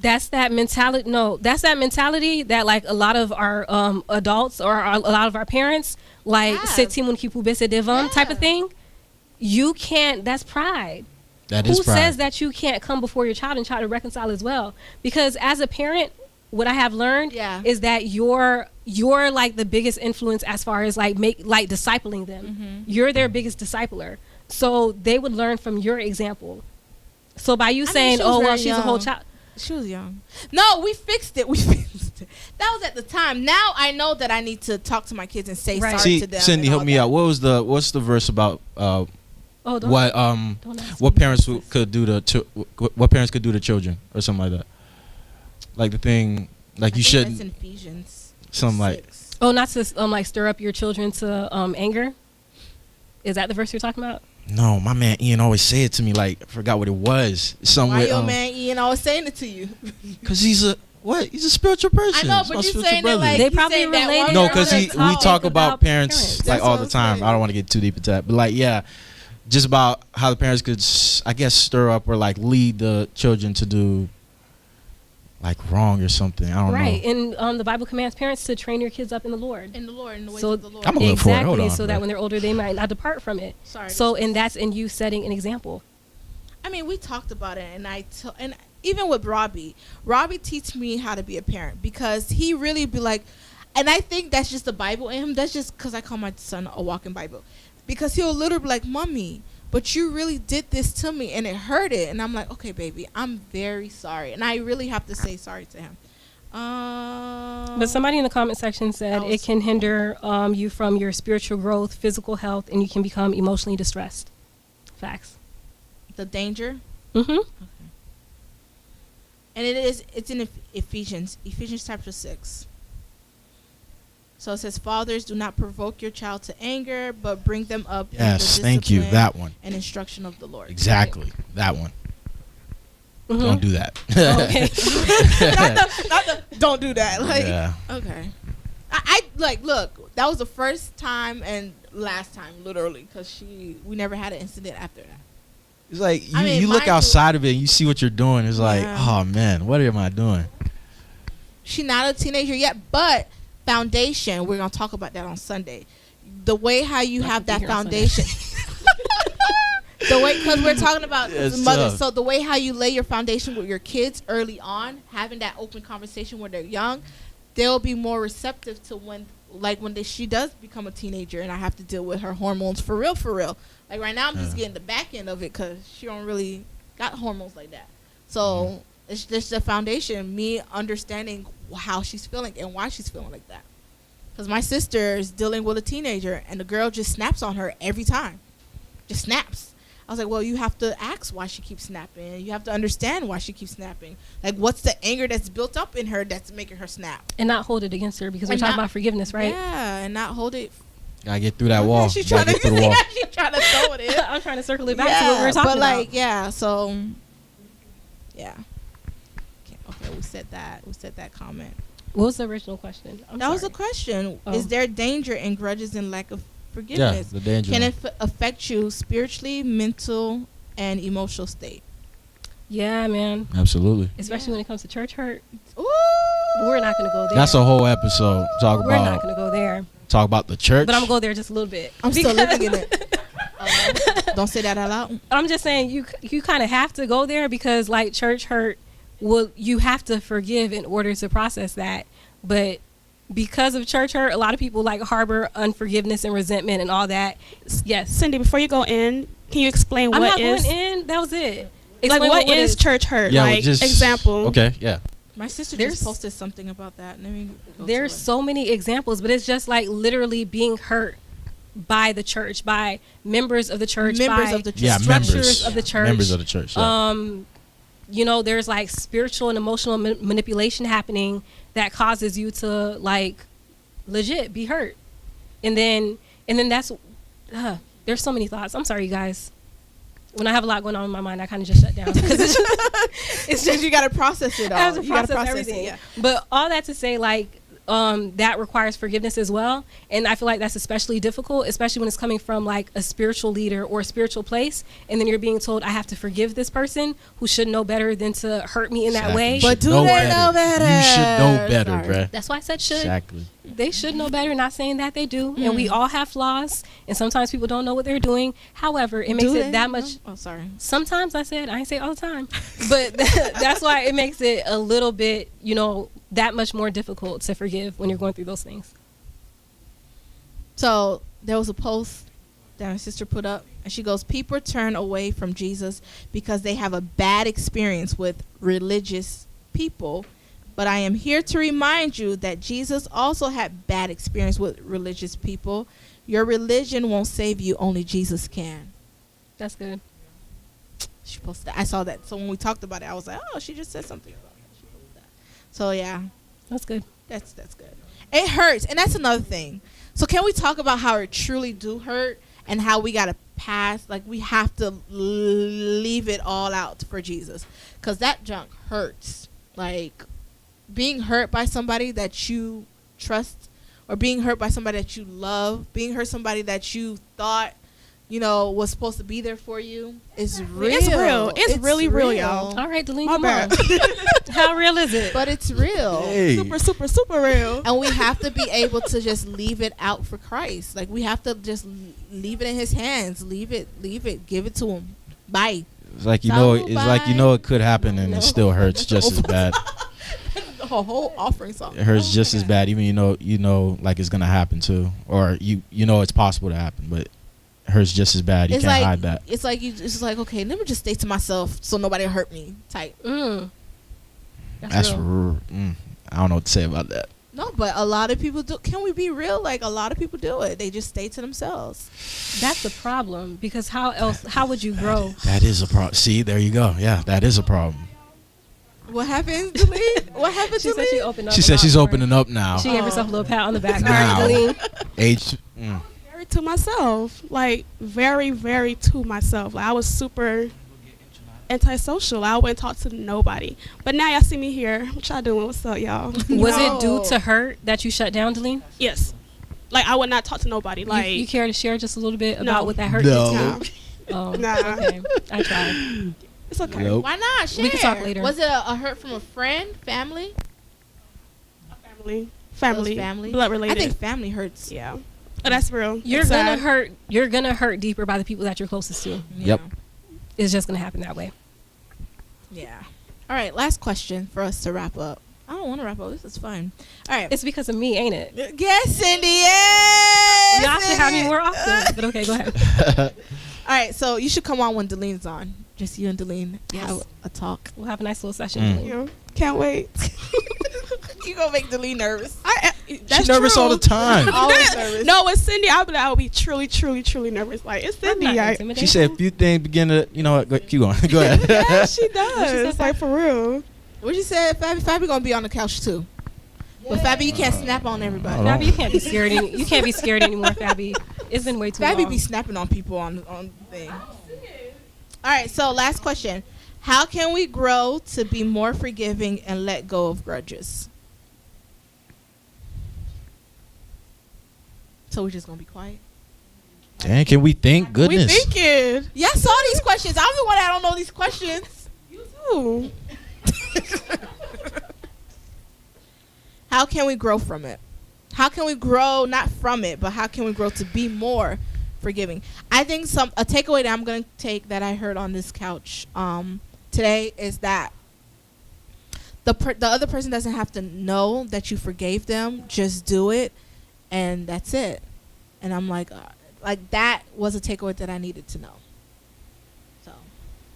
That's that mentality. No, that's that mentality that like a lot of our adults or a lot of our parents like Have. "C'est mon qui pouvait se devant" type of thing. You can't. That's pride. that is Who pride. says that you can't come before your child and try to reconcile as well? Because as a parent, what I have learned Yeah. is that you're like the biggest influence as far as like discipling them. Mm-hmm. You're their biggest discipler. So they would learn from your example. So by you I mean, saying, she was "Oh, well, very she's a whole young. child." She was young. No, we fixed it. That was at the time. Now I know that I need to talk to my kids and say Right. sorry See, to them. Cindy, and help all me that. out. What's the verse about Oh, don't, what don't ask what me. parents could do to what parents could do to children or something like that? Like the thing, like I you think shouldn't, That's in Ephesians. something like 6. Oh, not to like stir up your children to anger. Is that the verse you're talking about? No, my man Ian always say it to me. Like, I forgot what it was. Somewhere. Why your man Ian always saying it to you? Because he's a spiritual person. I know, He's but my you spiritual saying it brother. like They you probably saying that related. one No, girl because that we talk about parents parents. like That's all what the I'm time. saying. I don't want to get too deep into that, but like, yeah, just about how the parents could, I guess, stir up or like lead the children to do like wrong or something. I don't Right, know. and the Bible commands parents to train your kids up in the Lord. in the Lord, in the ways So of the Lord. I'm gonna look for it. Hold Exactly, on, so bro. that when they're older, they might not depart from it. Sorry. So, and that's in you setting an example. I mean, we talked about it, and even with Robbie teach me how to be a parent because he really be like, and I think that's just the Bible in him. That's just because I call my son a walking Bible, because he'll literally be like, "Mommy, but you really did this to me, and it hurt it." And I'm like, "Okay, baby, I'm very sorry," and I really have to say sorry to him. But somebody in the comment section said That was- it can hinder you from your spiritual growth, physical health, and you can become emotionally distressed. Facts. the danger, Mm-hmm. and it's in Ephesians chapter 6. So it says, "Fathers, do not provoke your child to anger, but bring them up in Yes, the thank you. discipline That one. and instruction of the Lord." Exactly. That one. Mm-hmm. Don't do that. Okay. Not the don't do that. Like, Yeah. okay. I like, look, that was the first time and last time, literally, because we never had an incident after that. It's like you, I mean, you look mine too. outside of it and you see what you're doing. It's like, Yeah. oh man, what am I doing? She's not a teenager yet, but foundation, we're going to talk about that on Sunday. The way how you I have could be that here on Sunday. foundation. The way, because we're talking about It's mothers. tough. So the way how you lay your foundation with your kids early on, having that open conversation when they're young, they'll be more receptive to when she does become a teenager and I have to deal with her hormones for real. Like right now, I'm just getting the back end of it because she don't really got hormones like that. So it's just the foundation, me understanding how she's feeling and why she's feeling like that. Because my sister is dealing with a teenager and the girl just snaps on her every time. Just snaps. I was like, well, you have to ask why she keeps snapping. You have to understand why she keeps snapping. Like, what's the anger that's built up in her that's making her snap? And not hold it against her because we're And talking not- about forgiveness, right? Yeah, and not hold it. Gotta get through that wall. She's Gotta trying to, get through the wall. she's trying to throw it in. I'm trying to circle it back to what we were talking but about. like, yeah, so, yeah. Okay, we said that comment. What was the original question? That was a question. Oh. Is there danger in grudges and lack of Yeah, forgiveness? the danger. Can it affect you spiritually, mental, and emotional state? Yeah, man. Absolutely. Especially when it comes to church hurt. Ooh. But we're not going to go there. That's a whole episode. We're not going to go there. Talk about the church. But I'm going to go there just a little bit. I'm still Because- living in it. Don't say that out loud. I'm just saying you kind of have to go there because like church hurt, you have to forgive in order to process that. But because of church hurt, a lot of people like harbor unforgiveness and resentment and all that. Yes. Cindy, before you go in, can you explain I'm what not is going in. That was it. like Explain what is church hurt? yeah, like just example. Okay, yeah. My sister There's- just posted something about that. Let me go to There's it. so many examples, but it's just like literally being hurt by the church, by members of the church, Members by of the church. Yeah, structures members of the church. Members of the church. Yeah. You know, there's like spiritual and emotional manipulation happening that causes you to like legit be hurt. And then that's there's so many thoughts. I'm sorry, you guys. When I have a lot going on in my mind, I kind of just shut down because it's just you got to process it all. I have to You gotta process everything. it, yeah. But all that to say, like, that requires forgiveness as well. And I feel like that's especially difficult, especially when it's coming from like a spiritual leader or a spiritual place. And then you're being told, I have to forgive this person who should know better than to hurt me in that Exactly. way. You But should do know they know better? You should know better, Sorry. bruh. That's why I said should. Exactly. They should know better, not saying that they do. And we all have flaws. And sometimes people don't know what they're doing. However, it makes Do it they? that much. Oh, sorry. Sometimes I ain't say all the time, but that's why it makes it a little bit, you know, that much more difficult to forgive when you're going through those things. So there was a post that my sister put up, and she goes, people turn away from Jesus because they have a bad experience with religious people. But I am here to remind you that Jesus also had bad experience with religious people. Your religion won't save you. Only Jesus can. That's good. She posted that. I saw that. So when we talked about it, I was like, oh, she just said something about that. She posted that. So yeah, That's good. that's good. It hurts, and that's another thing. So can we talk about how it truly do hurt? and how we gotta pass. Like we have to leave it all out for Jesus, cause that junk hurts. Like being hurt by somebody that you trust, or being hurt by somebody that you love, being hurt somebody that you thought, you know, was supposed to be there for you is real. It's real. It's really real, y'all. All right, Deline, My come bad. on. How real is it? But it's real. Hey. Super real. And we have to be able to just leave it out for Christ. Like we have to just leave it in his hands. Leave it, give it to him. Bye. It's like it could happen and it still hurts just as bad. A whole offering song. It hurts just as bad, even you know like it's gonna happen too, or you know it's possible to happen, but it hurts just as bad. You can't hide that. It's like it's just like, okay, let me just stay to myself so nobody hurt me. Type. That's real. I don't know what to say about that. No, but a lot of people do. Can we be real? Like a lot of people do it. They just stay to themselves. That's the problem, because how would you grow? That is a problem. See, there you go. Yeah, that is a problem. What happened, Deline? What happened, She said she opened up. She a said lot she's more. opening up now. She gave herself a little pat on the back. All Now. right, Deline. Very to myself, like very, very to myself. Like I was super antisocial. I wouldn't talk to nobody. But now y'all see me here. What y'all doing? What's up, y'all? Was it due to hurt that you shut down, Deline? Yes. Like I would not talk to nobody. Like You care to share just a little bit No. about what that hurt No. did to you? Oh, Nah. okay. I tried. it's okay. Nope. Why not? Share. We can talk later. Was it a hurt from a friend, family? Family. Family. Blood related. I think family hurts. Yeah. Oh, that's real. You're It's gonna sad. hurt. You're gonna hurt deeper by the people that you're closest to. Yep. It's just gonna happen that way. Yeah. All right. Last question for us to wrap up. I don't want to wrap up. This is fun. All right. It's because of me, ain't it? Yes, Cindy. Yes. Y'all should have me Cindy. more often. But okay, go ahead. All right. So you should come on when Deline's on. Just you and Deline Yes. have a talk. We'll have a nice little session. Mm. Yeah. Can't wait. You gonna make Deline nervous. That's She's nervous true. all the time. Always nervous. No, it's Cindy. I would be truly nervous. Like it's I'm Cindy. not I, intimidated. She said a few things begin to, you know what, keep going. Go ahead. yeah, she does. said, Like for real. What you said, Fabi? Fabi gonna be on the couch too. But Fabi, you can't snap on everybody. Hold on. Fabi, you can't be scared. You can't be scared anymore, Fabi. It's been way too Fabi long. be snapping on people on thing. All right. So last question: how can we grow to be more forgiving and let go of grudges? So we're just gonna be quiet. Dang, can we think? Goodness. We thinking. Yeah, I saw these questions. I'm the one that don't know these questions. You too. How can we grow from it? How can we grow not from it, but how can we grow to be more forgiving? I think a takeaway that I'm going to take that I heard on this couch today is that the other person doesn't have to know that you forgave them. Just do it, and that's it. And I'm like that was a takeaway that I needed to know. So,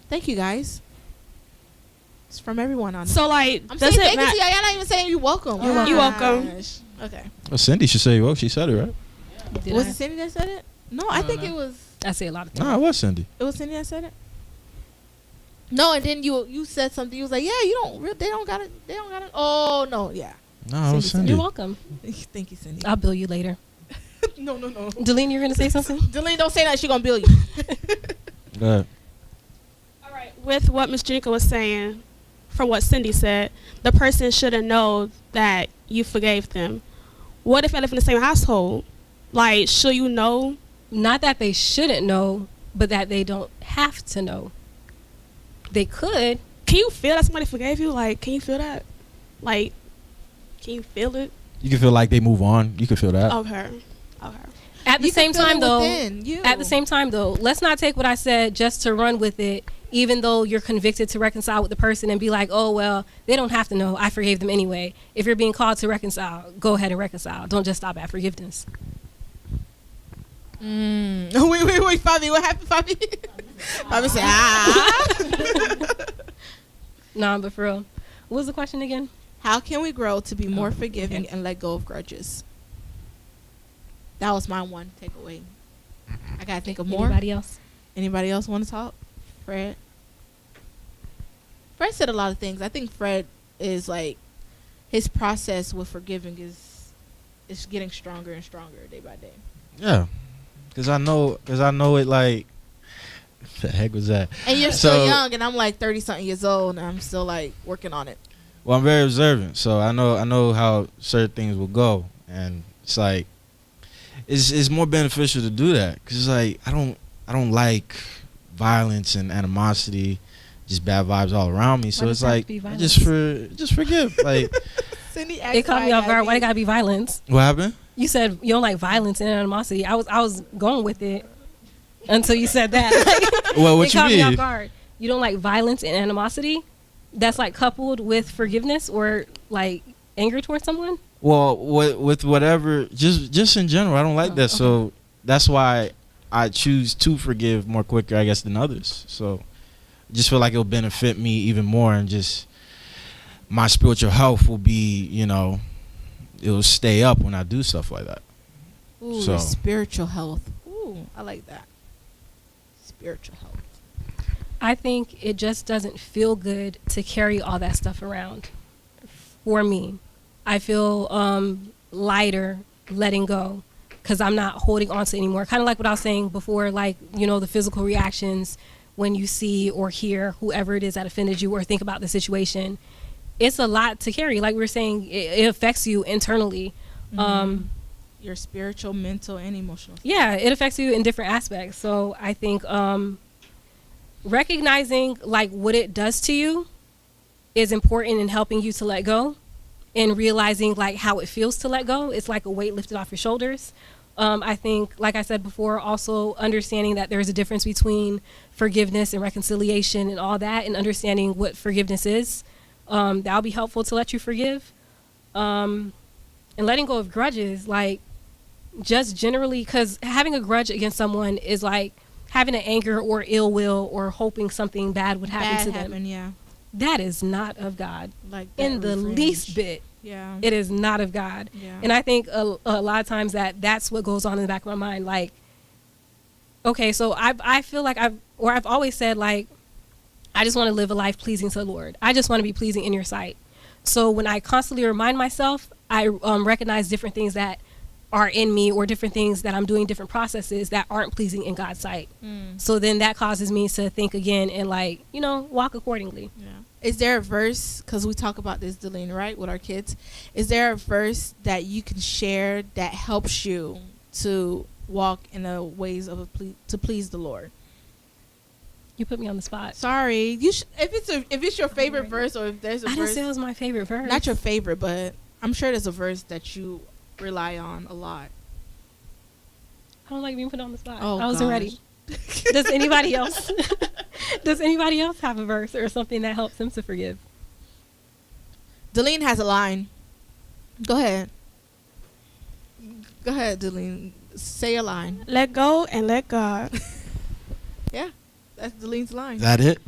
thank you guys. It's from everyone on. So like, I'm does saying it thank you to matter? y'all. Y'all not even saying you're welcome. You're welcome. You're welcome. Gosh. Okay. Well, Cindy should say, well, she said it, right? Did Was I? it Cindy that said it? No, I think it was. I say a lot of things. No, it was Cindy. It was Cindy that said it. No, and then you said something. You was like, yeah, they don't got it. They don't got it. Oh no, yeah. No, it was Cindy. You're welcome. Thank you, Cindy. I'll bill you later. No. Deline, you're gonna say something? Deline, don't say that. She gonna bill you. Go ahead. All right. With what Miss Jenica was saying, from what Cindy said, the person shouldn't know that you forgave them. What if I live in the same household? Like, should you know? Not that they shouldn't know, but that they don't have to know. They could. Can you feel that somebody forgave you? Like, can you feel that? Like, can you feel it? You can feel like they move on. You can feel that. Okay. At the You same can feel time, it though. within you. At the same time, though, let's not take what I said just to run with it, even though you're convicted to reconcile with the person and be like, oh, well, they don't have to know. I forgave them anyway. If you're being called to reconcile, go ahead and reconcile. Don't just stop at forgiveness. Wait, Fabi, what happened, Fabi? Fabi said, Nah, but for real. What was the question again? How can we grow to be more forgiving and let go of grudges? That was my one takeaway. I gotta think of more. Anybody else? Anybody else want to talk? Fred said a lot of things. I think Fred is like, his process with forgiving is getting stronger and stronger day by day. Yeah. Cause I know it. Like, the heck was that? And you're still young, and I'm like 30-something years old, and I'm still like working on it. Well, I'm very observant, so I know how certain things will go, and it's like it's more beneficial to do that, because it's like I don't like violence and animosity, just bad vibes all around me. So Why it's does it have like to be violence? just forgive. Like, Cindy It caught me off guard. Why it gotta be violence? what happened? You said you don't like violence and animosity. I was going with it until you said that. Well, what it you caught me off mean? guard. You don't like violence and animosity? That's like coupled with forgiveness or like anger towards someone? Well, with whatever, just in general, I don't like that. Okay. So that's why I choose to forgive more quicker, I guess, than others. So I just feel like it'll benefit me even more, and just my spiritual health will be, it'll stay up when I do stuff like that. Ooh, So- your spiritual health. Ooh, I like that. Spiritual health. I think it just doesn't feel good to carry all that stuff around. For me, I feel lighter letting go because I'm not holding on to it anymore. Kind of like what I was saying before, like, the physical reactions when you see or hear whoever it is that offended you or think about the situation. It's a lot to carry. Like we were saying, it affects you internally. Your spiritual, mental, and emotional. Yeah, it affects you in different aspects. So I think recognizing like what it does to you is important in helping you to let go, and realizing like how it feels to let go. It's like a weight lifted off your shoulders. I think, like I said before, also understanding that there's a difference between forgiveness and reconciliation and all that, and understanding what forgiveness is. That'll be helpful to let you forgive. And letting go of grudges, like, just generally, because having a grudge against someone is like having an anger or ill will or hoping something bad would happen to them. Yeah. That is not of God Like that in the revenge. least bit. Yeah. It is not of God. Yeah. And I think a lot of times that's what goes on in the back of my mind. Like, okay, so I feel like I've always said, like, I just want to live a life pleasing to the Lord. I just want to be pleasing in your sight. So when I constantly remind myself, I recognize different things that are in me, or different things that I'm doing, different processes that aren't pleasing in God's sight. So then that causes me to think again and, like, walk accordingly. Yeah. Is there a verse, because we talk about this, Delene, right, with our kids, is there a verse that you can share that helps you to walk in the ways of to please the Lord? You put me on the spot. Sorry, if it's your favorite verse, or if there's a I didn't verse, say it was my favorite verse. not your favorite, but I'm sure there's a verse that you rely on a lot. I don't like being put on the spot. Oh, I wasn't gosh. ready. Does anybody else? Does anybody else have a verse or something that helps them to forgive? Delene has a line. Go ahead, Delene. Say a line. Let go and let God. Yeah, that's Delene's line. Is that it?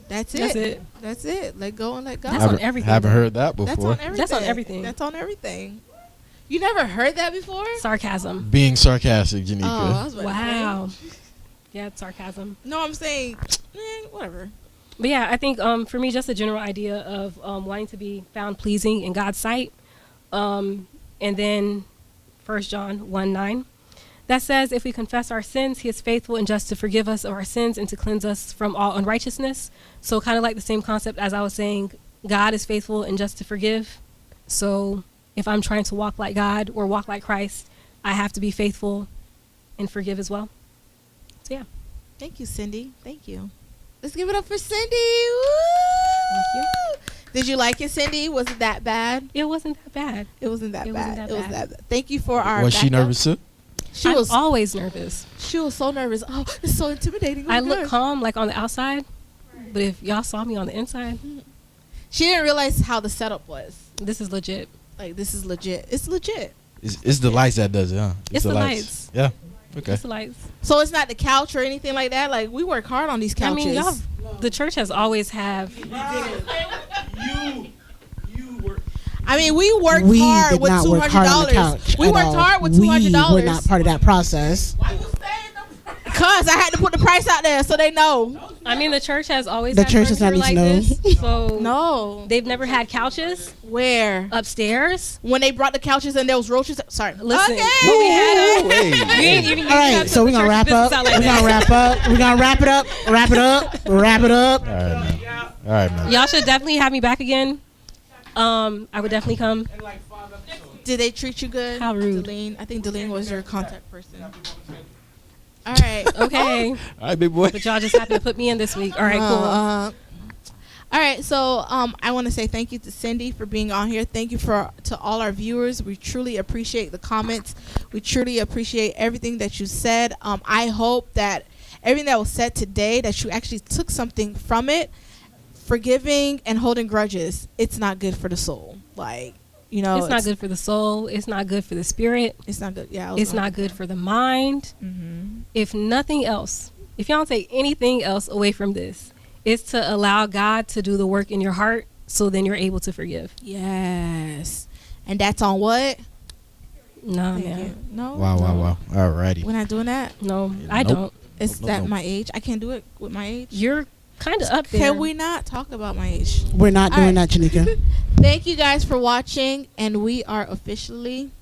That's it. That's it. That's it. Let go and let God. That's on everything. Haven't heard that That's before. on everything. That's on everything. That's on everything. You never heard that before? Sarcasm. Being sarcastic, Janika. Oh, I was about to Wow. Yeah, it's sarcasm. say. No, I'm saying, whatever. But yeah, I think for me, just a general idea of wanting to be found pleasing in God's sight. And then 1 John 1:9. That says, if we confess our sins, he is faithful and just to forgive us of our sins and to cleanse us from all unrighteousness. So kind of like the same concept as I was saying, God is faithful and just to forgive. So if I'm trying to walk like God or walk like Christ, I have to be faithful and forgive as well. So yeah. Thank you, Cindy. Thank you. Let's give it up for Cindy. Woo! Thank you. Did you like it, Cindy? Was it that bad? It wasn't that bad. It wasn't that It bad. wasn't that It was bad. that bad. Thank you for our Was she backup. nervous too? She I'm was always nervous. She was so nervous. Oh, it's so intimidating. Oh I my look gosh. calm like on the outside, but if y'all saw me on the inside, She didn't realize how the setup was. this is legit. Like, this is legit. It's legit. It's the lights that does it, huh? It's the lights. Yeah. Okay. It's the lights. So it's not the couch or anything like that. Like, we work hard on these couches. I mean, y'all, the church has always have. We worked We hard did with not work hard on the $200. couch We at worked all. hard with We $200. were not part of that process. Cause I had to put the price out there so they know. I mean, the church has always The had church does not furniture need like to know. this. So No. they've never had couches Where? upstairs. When they brought the couches and there was roaches. Sorry. Listen, Okay. when we had Wait. ain't even All right, so we're gonna wrap up. We're gonna wrap up. We're gonna wrap it up. Wrap it up. Wrap it up. All right, man. All right, man. Y'all should definitely have me back again. I would definitely come. Did they treat you good? How rude. Delene? I think Delene was your contact person. All right. Okay. All right, big boy. But y'all just happened to put me in this week. All right, cool. All right, so I want to say thank you to Cindy for being on here. Thank you to all our viewers. We truly appreciate the comments. We truly appreciate everything that you said. I hope that everything that was said today, that you actually took something from it. Forgiving and holding grudges, it's not good for the soul. Like, you know, It's not good for the soul. It's not good for the spirit. It's not good. Yeah, It's not good for the mind. Mm-hmm. If nothing else, if y'all don't take anything else away from this, it's to allow God to do the work in your heart, so then you're able to forgive. Yes, and that's on what? Nah, Thank man. you. No. Wow, wow, wow. All righty. We're not doing that. No, I Nope. don't. Is Nope, that nope. my age? I can't do it with my age. You're kind of up there. Can we not talk about my age? We're not All doing right. that, Janika. Thank you guys for watching, and we are officially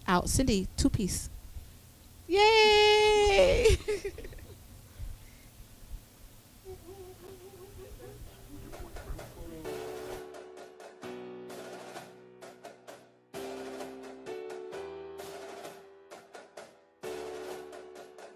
out. Cindy, 2-piece. Yay!